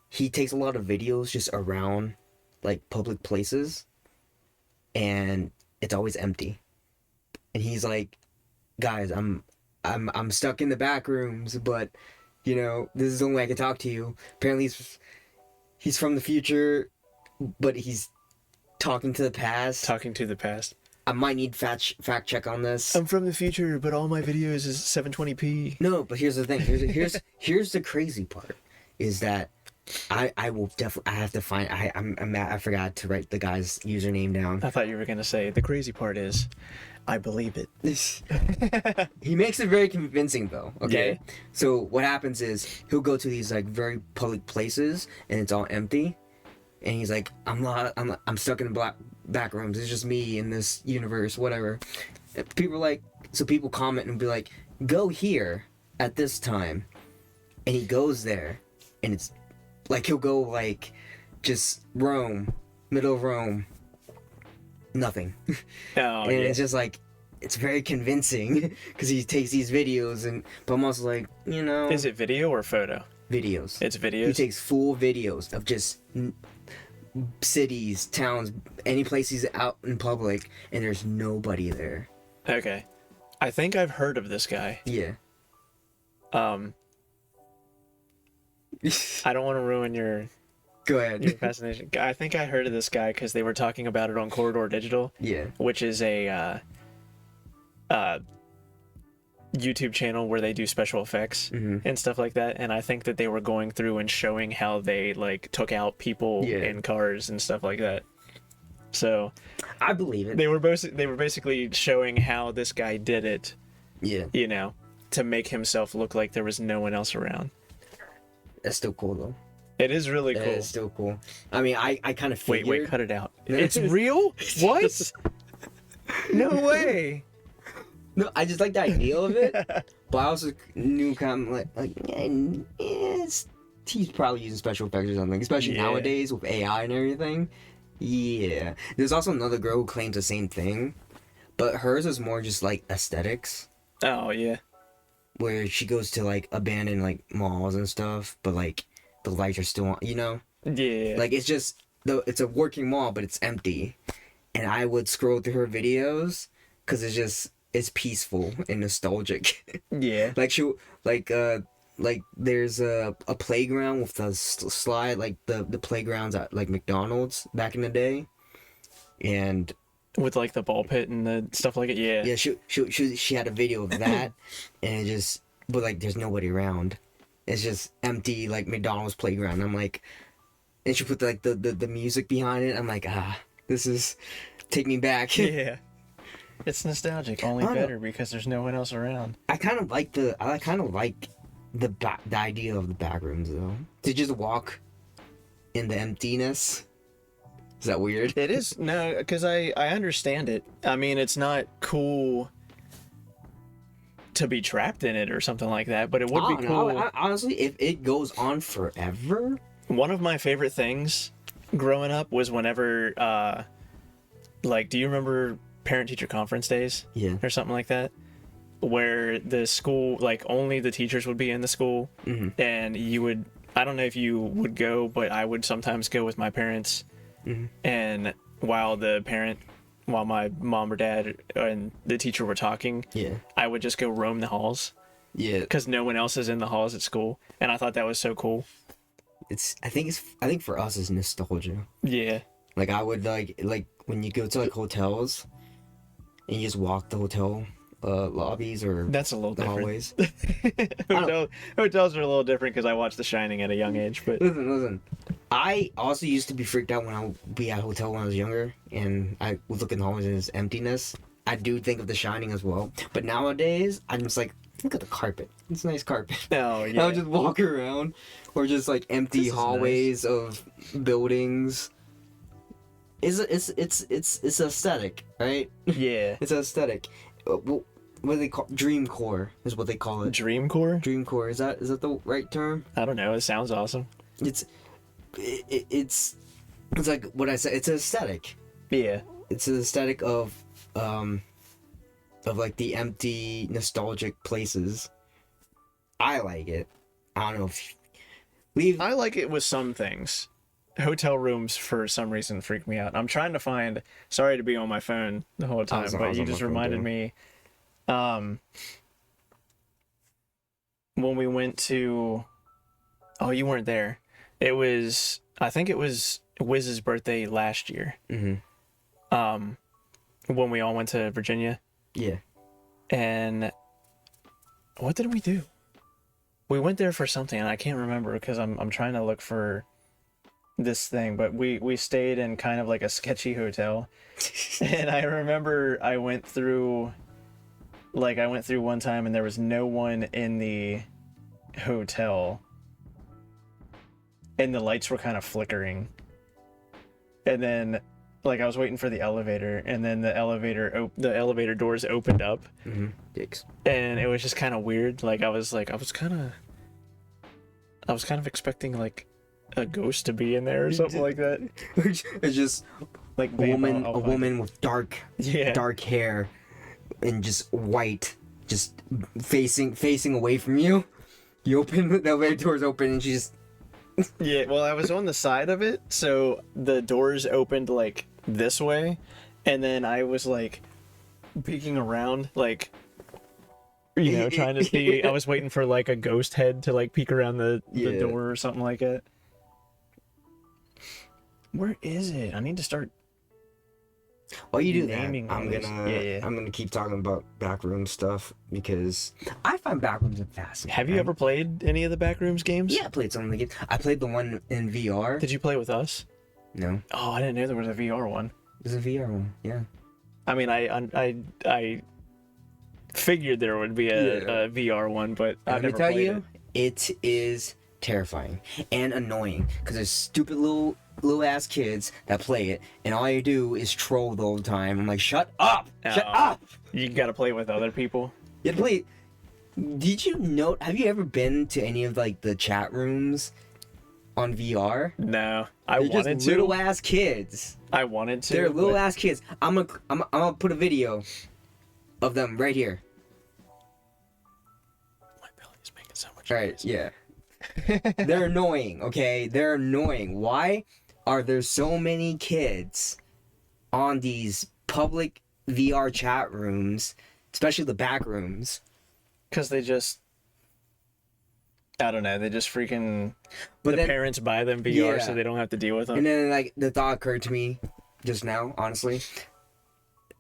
he takes a lot of videos just around like public places and it's always empty. And he's like, guys, I'm stuck in the back rooms, but you know, this is the only way I can talk to you. Apparently he's from the future, but he's talking to the past. Talking to the past. I might need fact check on this. I'm from the future, but all my videos is 720p. No, but here's the thing. Here's the crazy part, is that I will definitely, I have to find, I forgot to write the guy's username down. I thought you were gonna say the crazy part is, I believe it. He makes it very convincing though. Okay, Yeah. so what happens is he'll go to these like very public places and it's all empty, and he's like, I'm stuck in the Backrooms. It's just me in this universe, whatever. And people comment and be like, go here at this time. And he goes there. And it's like, he'll go like, just Rome, middle of Rome. Nothing. Oh, And it's just like, it's very convincing because he takes these videos but I'm also like, Is it video or photo? videos. It's videos? He takes full videos of just cities, towns, any place he's out in public, and there's nobody there. Okay. I think I've heard of this guy. Yeah. I don't want to ruin your Go ahead. fascination. I think I heard of this guy because they were talking about it on Corridor Digital, Yeah. which is a YouTube channel where they do special effects and stuff like that. And I think that they were going through and showing how they like took out people in cars and stuff like that. So I believe it. they were basically showing how this guy did it, Yeah. to make himself look like there was no one else around. That's still cool though. It is really cool. It's still cool. I mean, I kind of figured. Wait, cut it out. It's real? What? No way. No, I just like the idea of it, but I also knew kind of he's probably using special effects or something, especially nowadays with AI and everything. Yeah. There's also another girl who claims the same thing, but hers is more just like aesthetics, Oh, yeah. where she goes to like abandoned like malls and stuff, but like the lights are still on, Yeah. Like it's just it's a working mall, but it's empty. And I would scroll through her videos because it's peaceful and nostalgic. Yeah. Like there's a playground with a slide, like the playgrounds at like McDonald's back in the day, and With like the ball pit and the stuff like it. Yeah. yeah, she had a video of that, and but like there's nobody around. It's just empty, like McDonald's playground. I'm like, and she put like the music behind it. I'm like, this is take me back. Yeah. It's nostalgic, only better because there's no one else around. I kind of like the idea of the Backrooms though. To just walk in the emptiness. Is that weird? It is. No, because I understand it. I mean, it's not cool to be trapped in it or something like that, but it would be cool. Honestly, if it goes on forever. One of my favorite things growing up was whenever, do you remember parent-teacher conference days? Yeah. Or something like that? Where the school, like, only the teachers would be in the school, and you would, I don't know if you would go, but I would sometimes go with my parents, and while my mom or dad and the teacher were talking, I would just go roam the halls. Yeah. Because no one else is in the halls at school, and I thought that was so cool. I think for us it's nostalgia. Yeah. Like I would like when you go to like hotels and you just walk the hotel lobbies or That's a little the different. hallways. Hotels are a little different because I watched The Shining at a young age, but Listen. I also used to be freaked out when I would be at a hotel when I was younger and I would look in the hallways and it's emptiness. I do think of The Shining as well. But nowadays, I'm just like, look at the carpet. It's a nice carpet. oh yeah. I'll just walk around or just like empty hallways of buildings. It's aesthetic, right? Yeah. It's aesthetic. What do they call dream core is what they call it. Dream core? Dream core, is that the right term? I don't know. It sounds awesome. It's like what I said. It's an aesthetic. Yeah. It's an aesthetic of like the empty, nostalgic places. I like it. I don't know if I like it with some things. Hotel rooms for some reason freak me out. I'm trying to find. Sorry to be on my phone the whole time, but you just reminded me. When we went to, oh, you weren't there. I think it was Wiz's birthday last year. When we all went to Virginia. Yeah. And what did we do? We went there for something, and I can't remember because I'm trying to look for this thing, but we stayed in kind of like a sketchy hotel. And I remember I went through one time and there was no one in the hotel and the lights were kind of flickering, and then like I was waiting for the elevator, and then the elevator doors opened up, Dicks. and it was just kind of weird. Like I was kind of expecting like a ghost to be in there or something like that. It's just Like a woman with dark hair and just white, just facing away from you. You open the elevator doors open and she's Yeah, well, I was on the side of it, so the doors opened like this way, and then I was like peeking around, like, you know, trying to see. I was waiting for like a ghost head to like peek around the door or something like that. Where is it? I need to start. While you do that, naming I'm gonna keep talking about backroom stuff because I find backrooms fascinating. Have you ever played any of the Backrooms games? Yeah, I played some of the games. I played the one in VR. Did you play with us? No, Oh, I didn't know there was a VR one. there's a VR one. Yeah. I mean, I figured there would be a VR one, but I've Let me never tell played you, it is terrifying and annoying because there's stupid little ass kids that play it, and all you do is troll the whole time. I'm like, shut up, shut up. You gotta play with other people. You play. Did you know? Have you ever been to any of like the chat rooms on VR? No, I They're wanted just to. little ass kids. I wanted to. They're little but- ass kids. I'm gonna put a video of them right here. My belly's making so much All right, yeah. They're annoying, okay? They're annoying. Why are there so many kids on these public VR chat rooms, especially the back rooms? Because they just, I don't know, they just freaking, But the then, parents buy them VR Yeah. so they don't have to deal with them. and then like the thought occurred to me just now, honestly.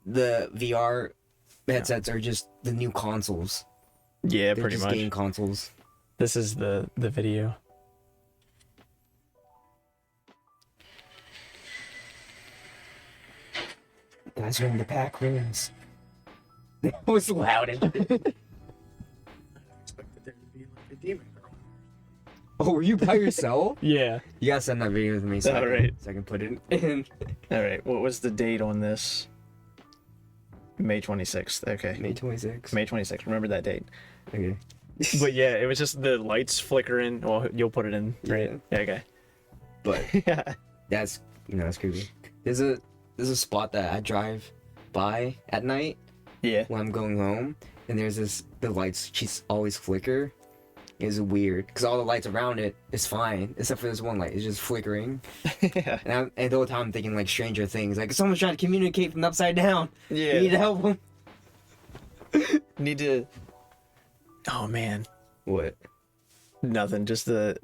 The VR headsets are just the new consoles. Yeah, They're pretty just much. game consoles. This is the video. Guys are in the back rooms. That was loud. Expected there to be like a demon girl. Oh, were you by yourself? Yeah. You gotta send that video to me so, Alright. so I can put it in. All right, what was the date on this? May 26th. Okay. May 26th. May 26th. Remember that date. Okay. But yeah, it was just the lights flickering. Well, you'll put it in, right? Yeah. Okay. But Yeah. that's that's creepy. There's a spot that I drive by at night Yeah. when I'm going home, and there's the lights just always flicker. It's weird because all the lights around it is fine except for this one light. It's just flickering. Yeah. And the whole time I'm thinking like Stranger Things, like someone's trying to communicate from the upside down. Yeah. You need to help them. Need to. Oh man. What? Nothing. Just the.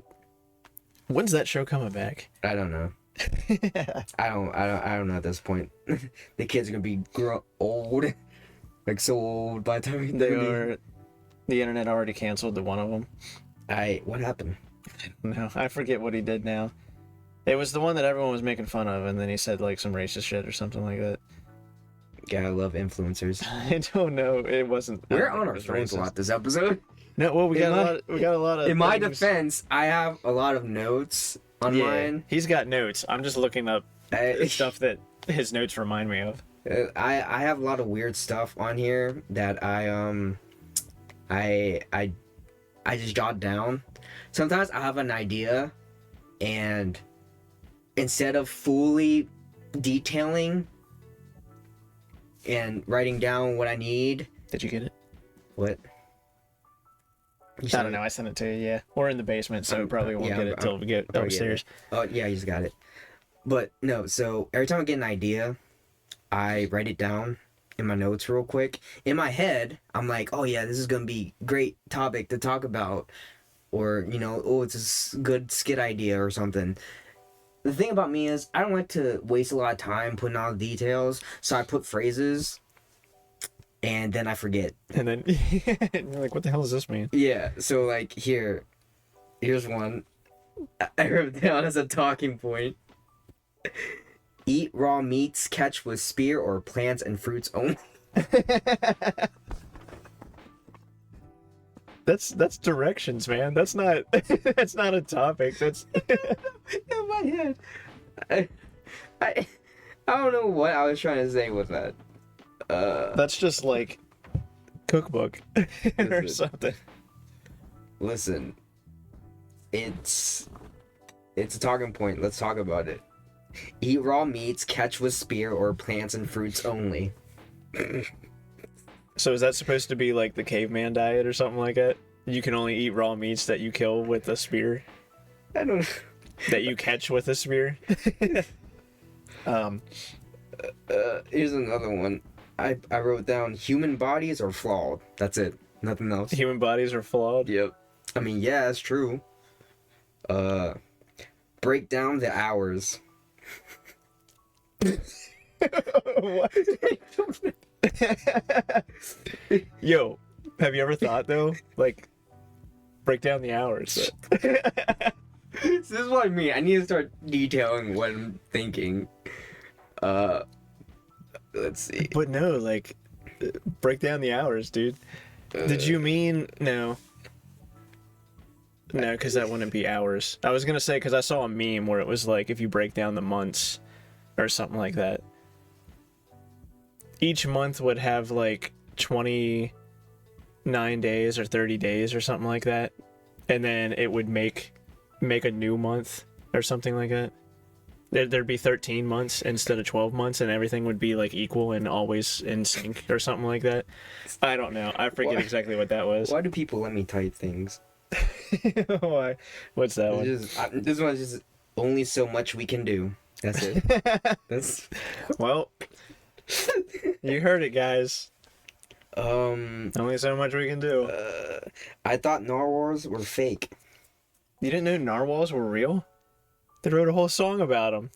When's that show coming back? I don't know. I don't know at this point. The kids are gonna be old, like so old by the time They are. The internet already canceled the one of them. What happened? No, I forget what he did now. It was the one that everyone was making fun of, and then he said like some racist shit or something like that. Yeah, I love influencers. I don't know. It wasn't. I We're don't think on it our was phones a racist. lot this episode. No, well, we In got my- a lot. We got a lot of. In my things. defense, I have a lot of notes on Yeah, mine. he's got notes. I'm just looking up I, stuff that his notes remind me of. I have a lot of weird stuff on here that I just jot down. Sometimes I have an idea, and instead of fully detailing and writing down what I need, Did you get it? what? You I said don't know. I sent it to you. Yeah, we're in the basement, so we probably won't yeah, get it till we get probably get upstairs. Oh yeah, you just got it. But no, so every time I get an idea, I write it down in my notes real quick. In my head, I'm like, oh yeah, this is gonna be great topic to talk about, or oh, it's a good skit idea or something. The thing about me is I don't like to waste a lot of time putting all the details, so I put phrases, and then I forget. And then you're like, "What the hell does this mean?" Yeah, so like here's one. I wrote it down as a talking point. Eat raw meats, catch with spear or plants and fruits only. That's directions, man. That's not that's not a topic. That's In my head, I don't know what I was trying to say with that. That's just like cookbook or Listen. something. Listen, it's a talking point. Let's talk about it. Eat raw meats, catch with spear, or plants and fruits only. So is that supposed to be like the caveman diet or something like that? You can only eat raw meats that you kill with a spear, I don't know. that you catch with a spear. Here's another one. I wrote down human bodies are flawed. That's it. Nothing else. Human bodies are flawed. Yep. I mean, yeah, that's true. Break down the hours. What? Yo, have you ever thought though, like, break down the hours? This is what I mean. I need to start detailing what I'm thinking. Let's see. But no, like, break down the hours, dude. Did you mean no? No, because that wouldn't be hours. I was gonna say because I saw a meme where it was like if you break down the months or something like that. Each month would have like 29 days or 30 days or something like that, and then it would make a new month or something like that. There'd be 13 months instead of 12 months, and everything would be like equal and always in sync or something like that. I don't know. I forget Why? exactly what that was. Why do people let me type things? Why? What's that one? This one's just only so much we can do. That's it. That's Well, you heard it, guys. um. Only so much we can do. I thought narwhals were fake. You didn't know narwhals were real? They wrote a whole song about them.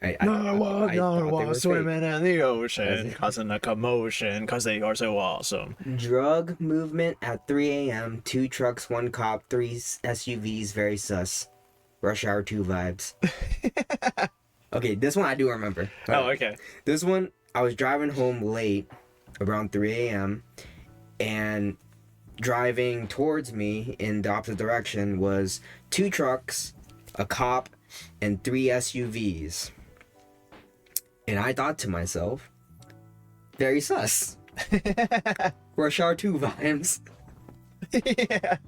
I thought they were fake. Swimming in the ocean, causing a commotion, because they are so awesome. Drug movement at 3 a.m. 2 trucks, 1 cop, 3 SUVs. Very sus. Rush Hour 2 vibes. Okay, this one I do remember. Oh, okay. This one, I was driving home late, around 3 a.m., and driving towards me in the opposite direction was 2 trucks, a cop, and 3 SUVs. And I thought to myself, very sus. Rush Hour 2 vibes. Yeah.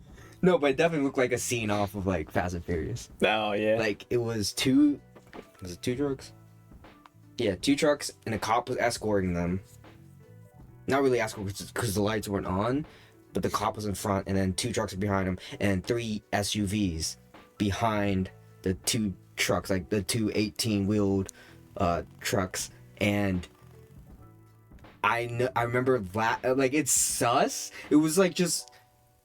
No, but it definitely looked like a scene off of like Fast and Furious. Oh, yeah. Like it was it 2 trucks? Yeah, 2 trucks, and a cop was escorting them. Not really escorting because the lights weren't on, but the cop was in front, and then 2 trucks behind him, and 3 SUVs behind the 2 trucks, like the 2 18-wheeled trucks. And I remember that, like, it's sus. It was like just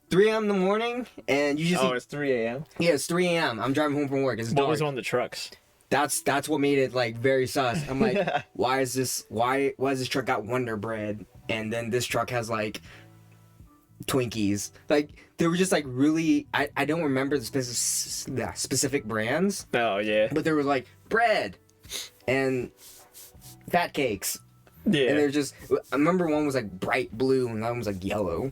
3 a.m. in the morning, and you just It's 3 a.m.? yeah, it's 3 a.m. I'm driving home from work. It's What dark. was on the trucks? That's what made it like very sus. I'm like, why is this truck got Wonder Bread, and then this truck has like Twinkies? Like they were just like really. I don't remember the specific brands, Oh, yeah. but there was like bread and fat cakes, Yeah. and they're just. I remember one was like bright blue, and that one was like yellow.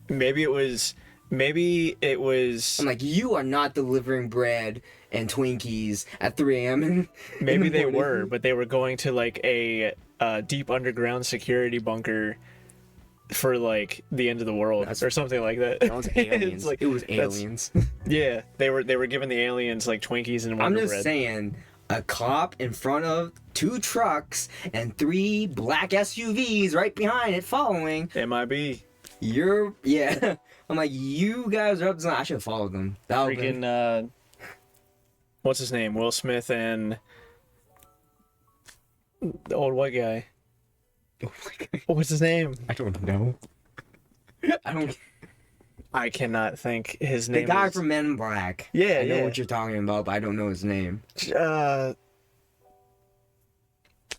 Maybe it was. I'm like, you are not delivering bread and Twinkies at 3 a.m. Maybe they were, but they were going to like a deep underground security bunker for like the end of the world or something like that. That was aliens. It's like, it was that's- aliens. Yeah, they were giving the aliens like Twinkies and I'm Wonder just Bread. saying, a cop in front of 2 trucks and 3 black SUVs right behind it following. MIB. Yeah. I'm like, you guys are up to something. I should have followed them. That would've been- Freaking what's his name? Will Smith and the old white guy. Oh my God. What's his name? I don't know. I don't. I cannot think his The name. guy is... from Men in Black. Yeah, I know yeah. what you're talking about, but I don't know his name.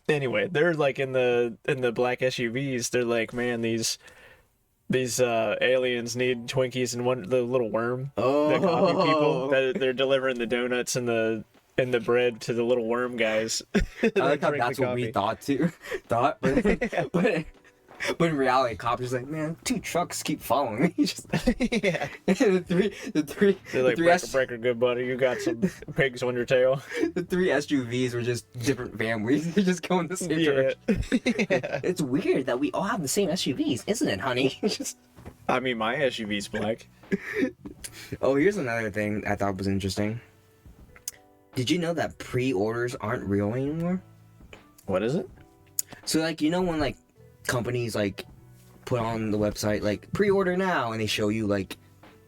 Anyway, they're like in the black SUVs. They're like, man, these aliens need Twinkies and the little worm. Oh. The copy people that they're delivering the donuts and the bread to the little worm guys. I like how Drink the that's what we coffee. thought too. But But in reality, cops are like, man, 2 trucks keep following me. Just Yeah. the three They're like, three breaker, breaker, good buddy. You got some pigs on your tail. the 3 SUVs were just different families. They just go in the same direction. Yeah. It's weird that we all have the same SUVs, isn't it, honey? Just... I mean, my SUV's black. Oh, here's another thing I thought was interesting. Did you know that pre-orders aren't real anymore? What is it? So, like, you know when, like, companies, like, put on the website, like, pre-order now, and they show you, like,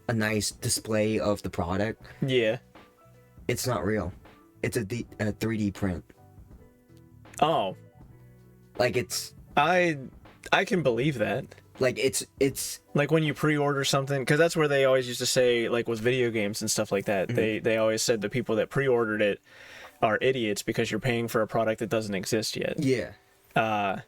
a nice display of the product? Yeah. It's not real. It's a 3D print. Oh. Like, it's... I can believe that. Like, it's... Like when you pre-order something, because that's where they always used to say, like with video games and stuff like that, they always said the people that pre-ordered it are idiots because you're paying for a product that doesn't exist yet. Yeah. I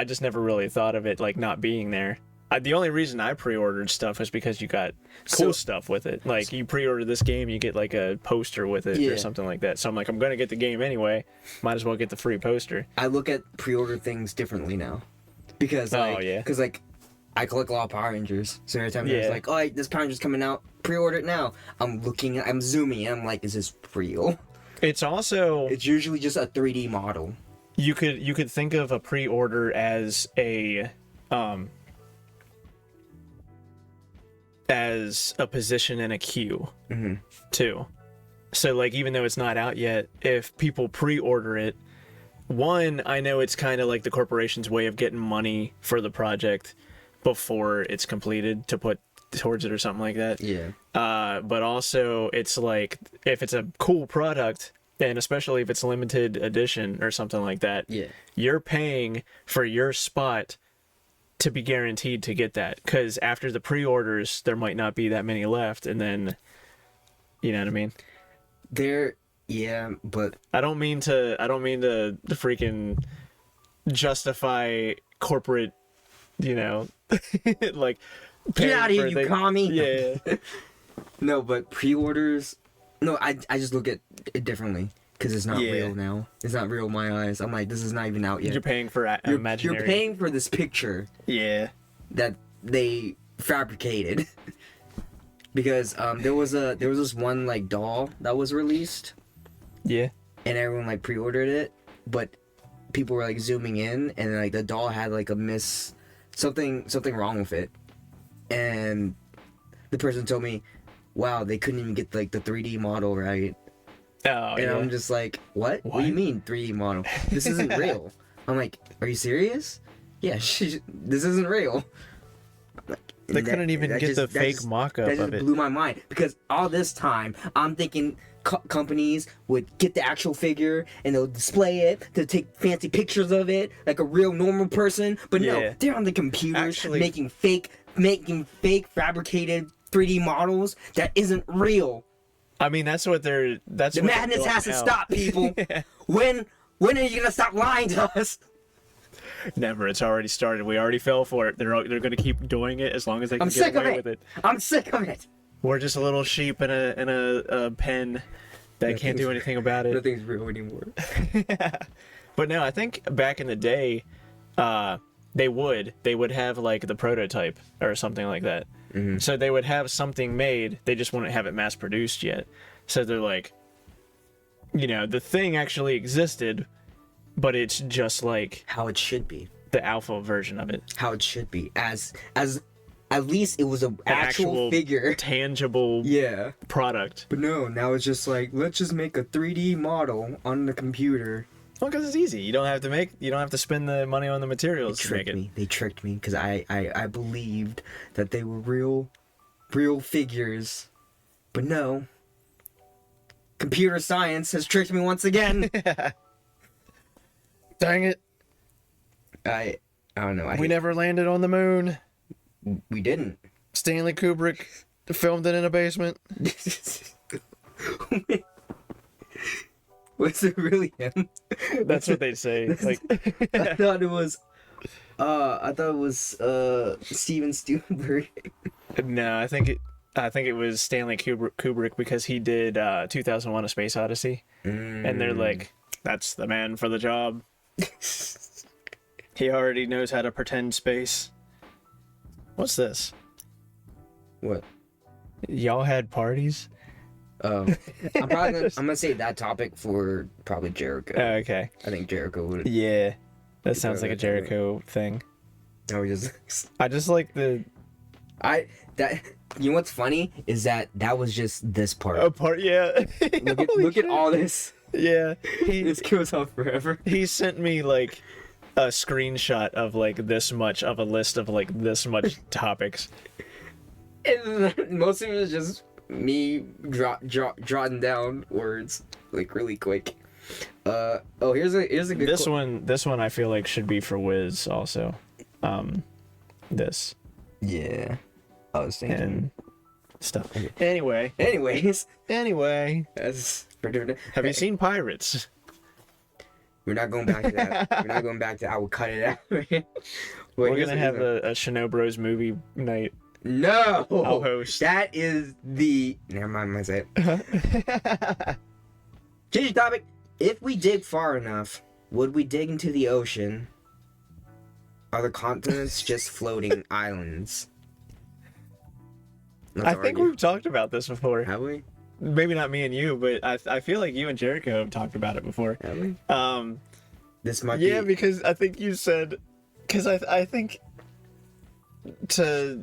just never really thought of it like not being there. The only reason I pre-ordered stuff was because you got cool stuff with it. Like you pre-order this game, you get like a poster with it or something like that. So I'm like, I'm gonna get the game anyway. Might as well get the free poster. I look at pre-order things differently now. Because, like, because, like, I collect a lot of Power Rangers. So every time there's like, oh, this Power Ranger's coming out, pre-order it now. I'm zooming in, I'm like, is this real? It's also... It's usually just a 3D model. You could think of a pre-order as a position in a queue, too. So, like, even though it's not out yet, if people pre-order it, one, I know it's kind of like the corporation's way of getting money for the project before it's completed to put towards it or something like that. Yeah. But also, it's like, if it's a cool product, and especially if it's limited edition or something like that, you're paying for your spot to be guaranteed to get that. Because after the pre-orders, there might not be that many left, and then, you know what I mean? Yeah, but I don't mean to freaking justify corporate, you know, like get out of here, you commie. Yeah. No, but pre-orders. No, I just look at it differently because it's not real now. It's not real in my eyes. I'm like, this is not even out yet. You're paying for imaginary. You're paying for this picture. Yeah. That they fabricated. Because there was this one like doll that was released. Yeah. And everyone like pre-ordered it, but people were like zooming in, and like the doll had like something wrong with it, and the person told me, "Wow, they couldn't even get like the 3D model right." Oh, and I'm just like, what? What do you mean 3D model? This isn't real. I'm like, are you serious? Yeah, this isn't real. They couldn't even get the fake mock-up of it. That just blew my mind, because all this time I'm thinking companies would get the actual figure and they'll display it to take fancy pictures of it like a real normal person, but no, they're on the computers making fake fabricated 3D models that isn't real. I mean, that's the madness has to stop, people. When are you gonna stop lying to us? Never. It's already started. We already fell for it. They're going to keep doing it as long as they can get away with it. I'm sick of it. We're just a little sheep in a pen that can't do anything about it. Nothing's real anymore. But no, I think back in the day, they would have like the prototype or something like that. Mm-hmm. So they would have something made. They just wouldn't have it mass produced yet. So they're like, you know, the thing actually existed, but it's just like how it should be. The alpha version of it. How it should be. As at least it was an actual figure. Tangible product. But no, now it's just like, let's just make a 3D model on the computer. Well, because it's easy. You don't have to spend the money on the materials to make it. They tricked me because I believed that they were real figures. But no. Computer science has tricked me once again. Dang it. I don't know. We never landed on the moon. We didn't. Stanley Kubrick filmed it in a basement. Was it really him? That's what they say. Like, I thought it was Steven Spielberg. No, I think it was Stanley Kubrick because he did 2001: A Space Odyssey, and they're like, that's the man for the job. He already knows how to pretend space. What's this? What? Y'all had parties? I'm gonna say that topic for probably Jericho. Okay. I think Jericho would. Yeah. That It's sounds like a better. Jericho thing. No, we just. I just like the You know what's funny is that was just this part. yeah. Look at all this. Yeah. This goes on forever. He sent me like a screenshot of like this much of a list of like this much topics. And most of it is just me jotting down words like really quick. Here's a good. This one I feel like should be for Wiz also. This Yeah, I was thinking. and stuff. Anyway, Anyways, have you seen Pirates? We're not going back to that. We're not going back to. I will cut it out. Wait, We're gonna have a ShinoBroz movie night. No. I'll host. That is the. Never mind. I say it. Change the topic. If we dig far enough, would we dig into the ocean? Are the continents just floating islands? Let's I think argue. we've talked about this before. Have we? Maybe not me and you, but I feel like you and Jericho have talked about it before. Have we? This might Yeah, be. because I think you said, because I think to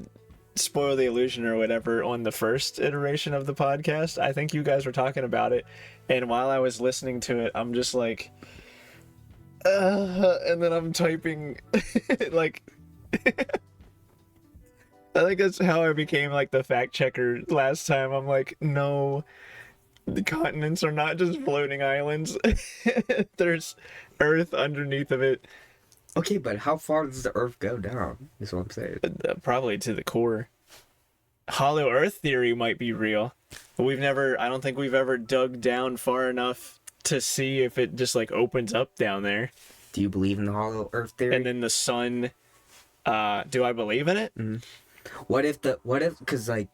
spoil the illusion or whatever on the first iteration of the podcast, I think you guys were talking about it, and while I was listening to it, I'm just like, and then I'm typing, like, I think that's how I became like the fact checker last time. I'm like, no, the continents are not just floating islands. There's Earth underneath of it. Okay, but how far does the Earth go down? Is what I'm saying. Probably to the core. Hollow Earth theory might be real. But I don't think we've ever dug down far enough to see if it just like opens up down there. Do you believe in the hollow Earth theory? And then the sun, do I believe in it? What if, because like,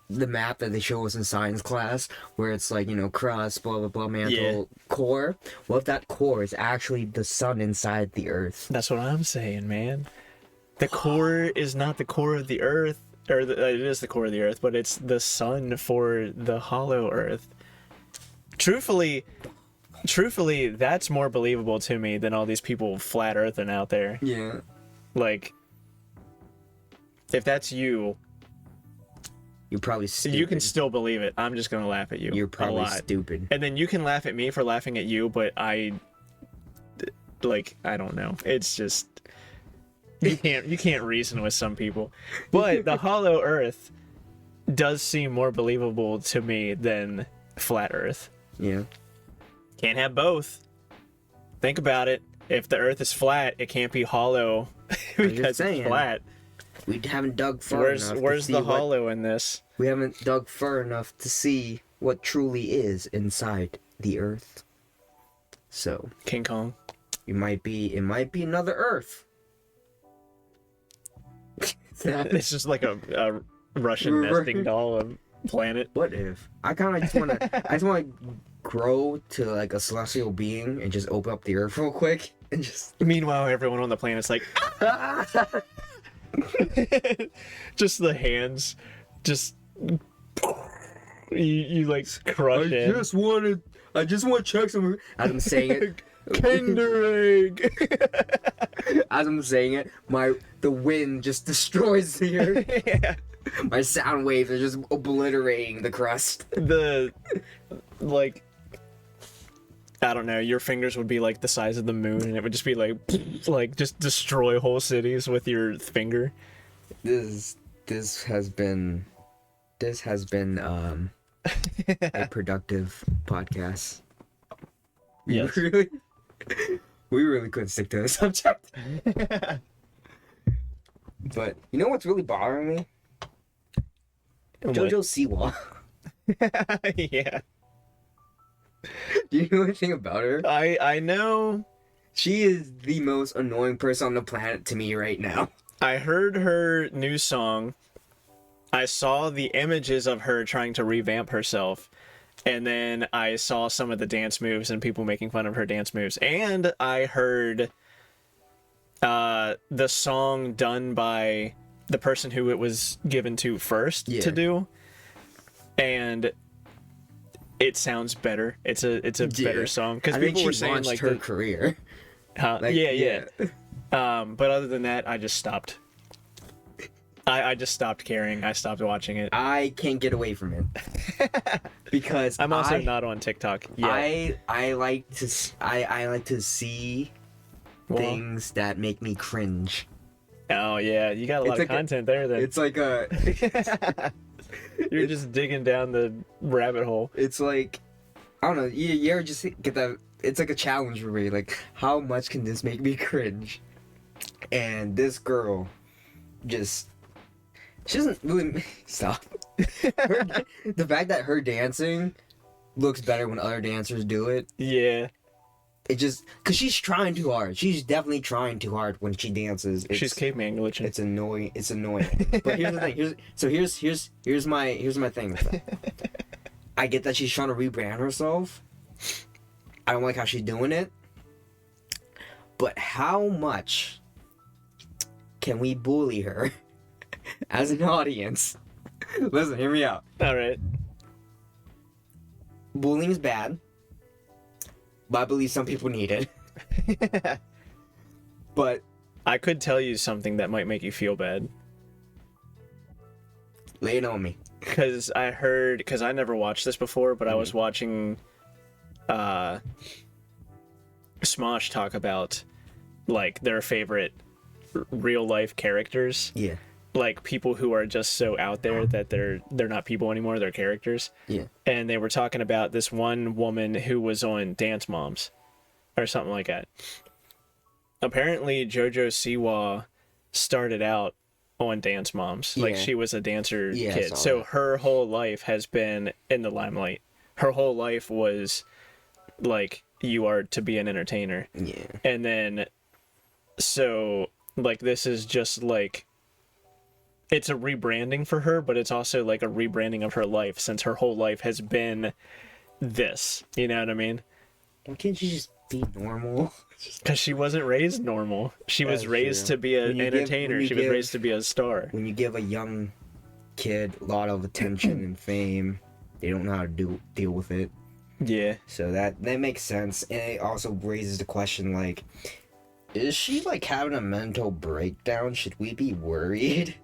the map that they show us in science class, where it's like, crust, blah, blah, blah, mantle, Yeah. core. What if that core is actually the sun inside the Earth? That's what I'm saying, man. The core is not the core of the Earth, or it is the core of the Earth, but it's the sun for the hollow Earth. Truthfully, that's more believable to me than all these people flat earthing out there. Yeah. Like, if that's you, You're probably stupid. you can still believe it. I'm just gonna laugh at you. You're a probably lot. stupid. And then you can laugh at me for laughing at you, but I don't know. It's just you can't reason with some people. But the hollow Earth does seem more believable to me than flat Earth. Yeah. Can't have both. Think about it. If the Earth is flat, it can't be hollow because saying. it's flat. We haven't dug far enough. Where's to the see what- hollow in this? We haven't dug far enough to see what truly is inside the Earth. So King Kong. it might be another Earth. It's just like a Russian nesting doll of planet. What if? I kind of just want to grow to like a celestial being and just open up the Earth real quick and just. Meanwhile, everyone on the planet's like, just the hands, just you like crush I it. just want to check some. As I'm saying it, Kinder egg. as I'm saying it, the wind just destroys the Earth. Yeah. My sound waves are just obliterating the crust. Like, I don't know, your fingers would be like the size of the moon, and it would just be like just destroy whole cities with your finger. This has been a productive podcast. Yes. We really couldn't stick to the subject. But you know what's really bothering me? Jojo Siwa. Yeah. Do you know anything about her? I know. She is the most annoying person on the planet to me right now. I heard her new song. I saw the images of her trying to revamp herself. And then I saw some of the dance moves and people making fun of her dance moves. And I heard the song done by the person who it was given to first to do, and it sounds better. It's a better song because people were saying like her career. Like, yeah. But other than that, I just stopped. I just stopped caring. I stopped watching it. I can't get away from it because I'm also not on TikTok yet. I like to see things that make me cringe. Oh yeah, you got a lot of content there. Then it's like a. You're just digging down the rabbit hole. It's like, I don't know. You ever just get that? It's like a challenge for me. Like, how much can this make me cringe? And this girl, she doesn't really stop. The fact that her dancing looks better when other dancers do it. Yeah. It just, cause she's trying too hard. She's definitely trying too hard when she dances. She's caveman glitching. It's annoying. It's annoying. But here's the thing. Here's my thing with that. I get that she's trying to rebrand herself. I don't like how she's doing it. But how much can we bully her as an audience? Listen, hear me out. All right. Bullying is bad, but I believe some people need it. But I could tell you something that might make you feel bad. Lay it on me. Because I never watched this before, but I was watching Smosh talk about like their favorite real life characters. Yeah. Like people who are just so out there that they're not people anymore, they're characters. Yeah. And they were talking about this one woman who was on Dance Moms or something like that. Apparently Jojo Siwa started out on Dance Moms. Yeah. Like she was a dancer Yeah, kid. So her whole life has been in the limelight. Her whole life was like, you are to be an entertainer. Yeah. And then so like this is just like, it's a rebranding for her, but it's also like a rebranding of her life since her whole life has been this. You know what I mean? Why can't you just be normal? Because she wasn't raised normal. She was raised to be an entertainer. She was raised to be a star. When you give a young kid a lot of attention and fame, they don't know how to deal with it. Yeah. So that makes sense. And it also raises the question, like, is she, like, having a mental breakdown? Should we be worried?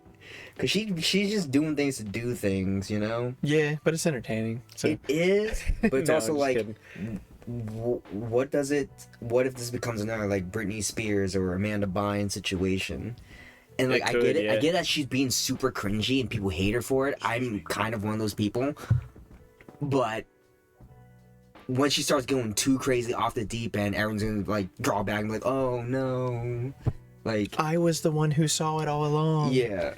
Because she's just doing things to do things, you know? Yeah, but it's entertaining. So. It is, but it's No, also I'm just like, kidding. what if this becomes another, like, Britney Spears or Amanda Bynes situation? And, like, It could, I get it. yeah. I get that she's being super cringy and people hate her for it. I'm kind of one of those people. But when she starts going too crazy off the deep end, everyone's gonna, like, draw back and be like, oh, no. Like, I was the one who saw it all along. yeah.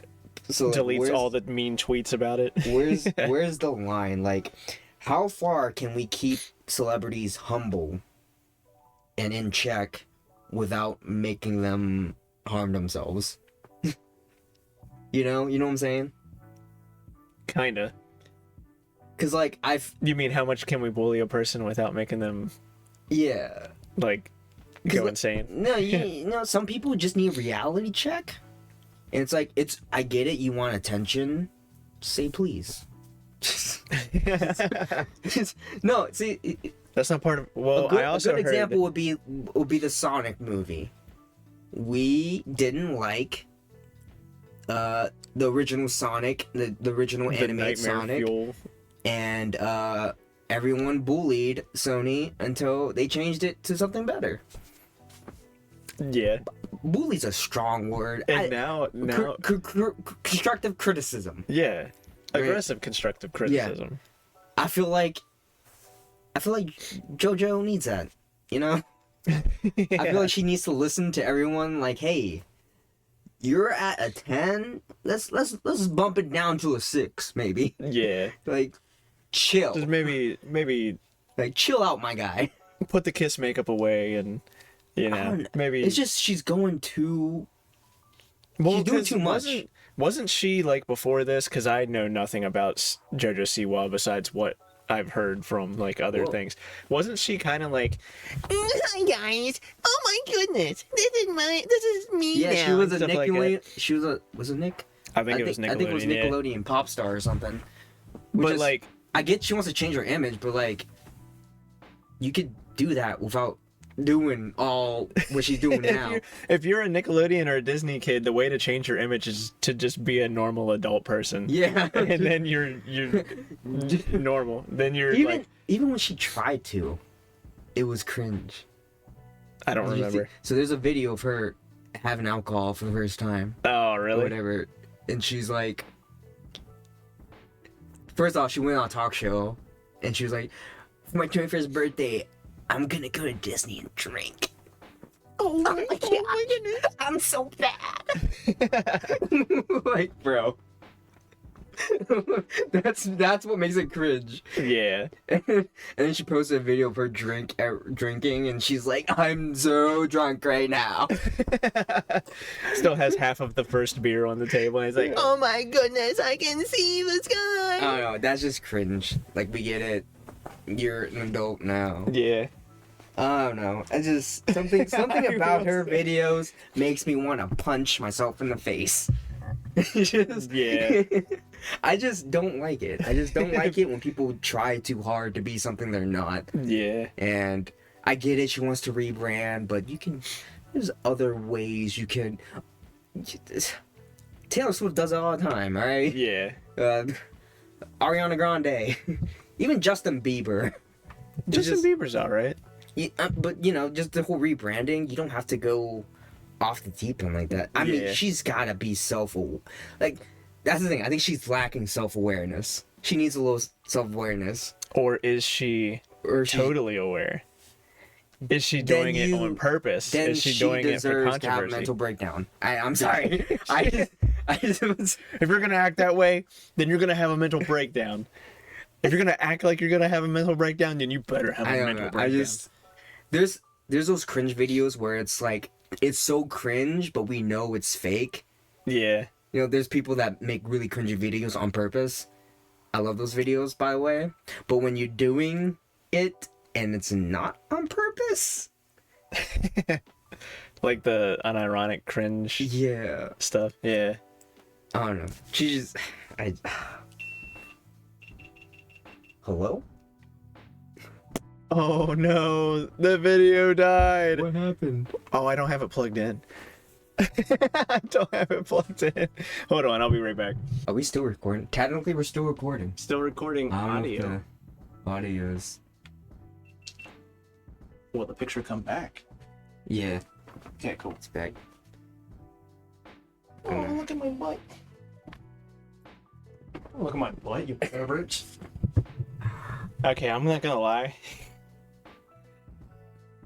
So, like, Deletes all the mean tweets about it. where's the line? Like, how far can we keep celebrities humble and in check without making them harm themselves? You know what I'm saying? Kinda. Cause like You mean how much can we bully a person without making them yeah. like go insane? No, you know, some people just need a reality check. And it's like, I get it, you want attention, say please. No, see, That's not part of. Well, I also a good heard example would be the Sonic movie. We didn't like the original Sonic, the original the animated Nightmare Sonic, Fuel. and everyone bullied Sony until they changed it to something better. Yeah. Bully's a strong word. And now Constructive criticism. yeah, Right. aggressive constructive criticism. I feel like JoJo needs that. You know, Yeah. I feel like she needs to listen to everyone. Like, hey, you're at a 10. Let's bump it down to a 6, maybe. Yeah. Like, chill. Just maybe Like, chill out, my guy. put the kiss makeup away and maybe It's just she's going too. well, she's doing 'cause too much. Wasn't she like before this? Because I know nothing about JoJo Siwa besides what I've heard from like other Whoa. things. Wasn't she kind of like, hi guys, oh my goodness, this is me Yeah, now. she was and a stuff like Nickelodeon. that? She was it Nick? I think it was Nickelodeon. I think it was yeah. Nickelodeon pop star or something. Which But is- like, I get she wants to change her image, but like, you could do that without doing all what she's doing now. if you're a Nickelodeon or a Disney kid, the way to change your image is to just be a normal adult person. Yeah, And then you're normal. Then you're like, even when she tried to, it was cringe. I don't remember. So there's a video of her having alcohol for the first time. Oh, Or really? whatever, and she's like, first off, she went on a talk show, and she was like, for my 21st birthday, I'm gonna go to Disney and drink. Oh my goodness. I'm so bad. Like, bro. that's what makes it cringe. Yeah. And then she posted a video of her drinking, and she's like, I'm so drunk right now. Still has half of the first beer on the table. And he's like, oh my goodness, I can see the sky. I don't know, that's just cringe. Like, we get it. You're an adult now. Yeah. I don't know. I just something about her videos makes me want to punch myself in the face. Just- Yeah. I just don't like it. I just don't like it when people try too hard to be something they're not. Yeah. And I get it. She wants to rebrand, but you can. There's other ways you can. Taylor Swift does it all the time. All right. Yeah. Ariana Grande, even Justin Bieber. Justin Bieber's alright. Yeah, but you know, just the whole rebranding, you don't have to go off the deep end like that. I mean, Yeah. she's gotta be like, that's the thing. I think she's lacking self-awareness. She needs a little self-awareness. Or is she Or she, totally aware? Is she Then doing it you- on purpose? then Is she she doing it for deserves to have a controversy? mental breakdown. I'm sorry. I just was, If you're gonna act that way, then you're gonna have a mental breakdown. If you're gonna act like you're gonna have a mental breakdown, then you better have a I don't mental know. breakdown. There's those cringe videos where it's like, it's so cringe, but we know it's fake. Yeah. You know, there's people that make really cringy videos on purpose. I love those videos, by the way. But when you're doing it and it's not on purpose, Like the unironic cringe yeah, stuff. Yeah. I don't know. She just, Hello? Oh no, the video died. What happened? Oh, I don't have it plugged in. I don't have it plugged in. Hold on, I'll be right back. Are we still recording? Technically, we're still recording. Still recording audio. Audio's. Will the picture come back? Yeah, Okay, cool. it's back. Oh, look at my butt. Look at my butt, you perverts. Okay, I'm not gonna lie.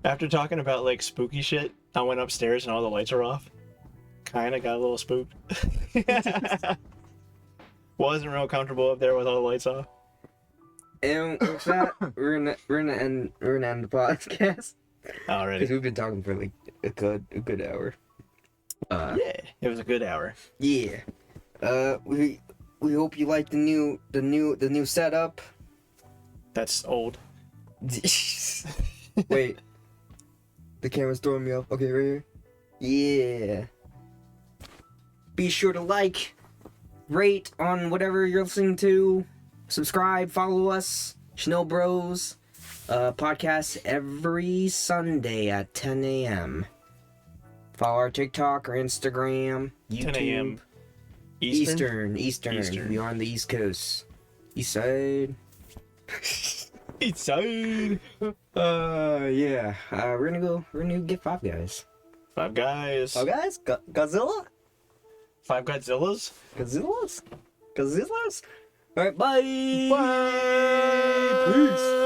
After talking about like spooky shit, I went upstairs and all the lights are off. Kinda got a little spooked. Wasn't real comfortable up there with all the lights off. And with that, we're gonna end the podcast Already. because we've been talking for like a good hour. Yeah, it was a good hour. Yeah. We hope you like the new setup. That's old. Wait. The camera's throwing me off. Okay, right here. Yeah. Be sure to like, rate on whatever you're listening to, subscribe, follow us, ShinoBroz, podcast every Sunday at 10 a.m. Follow our TikTok or Instagram, YouTube. 10 a.m. Eastern. Eastern. We are on the East Coast. East side. East side. Yeah. We're gonna get Five Guys. Five guys. Five Guys? Godzilla? Five Godzillas. Godzillas? Alright, bye! Bye. Peace!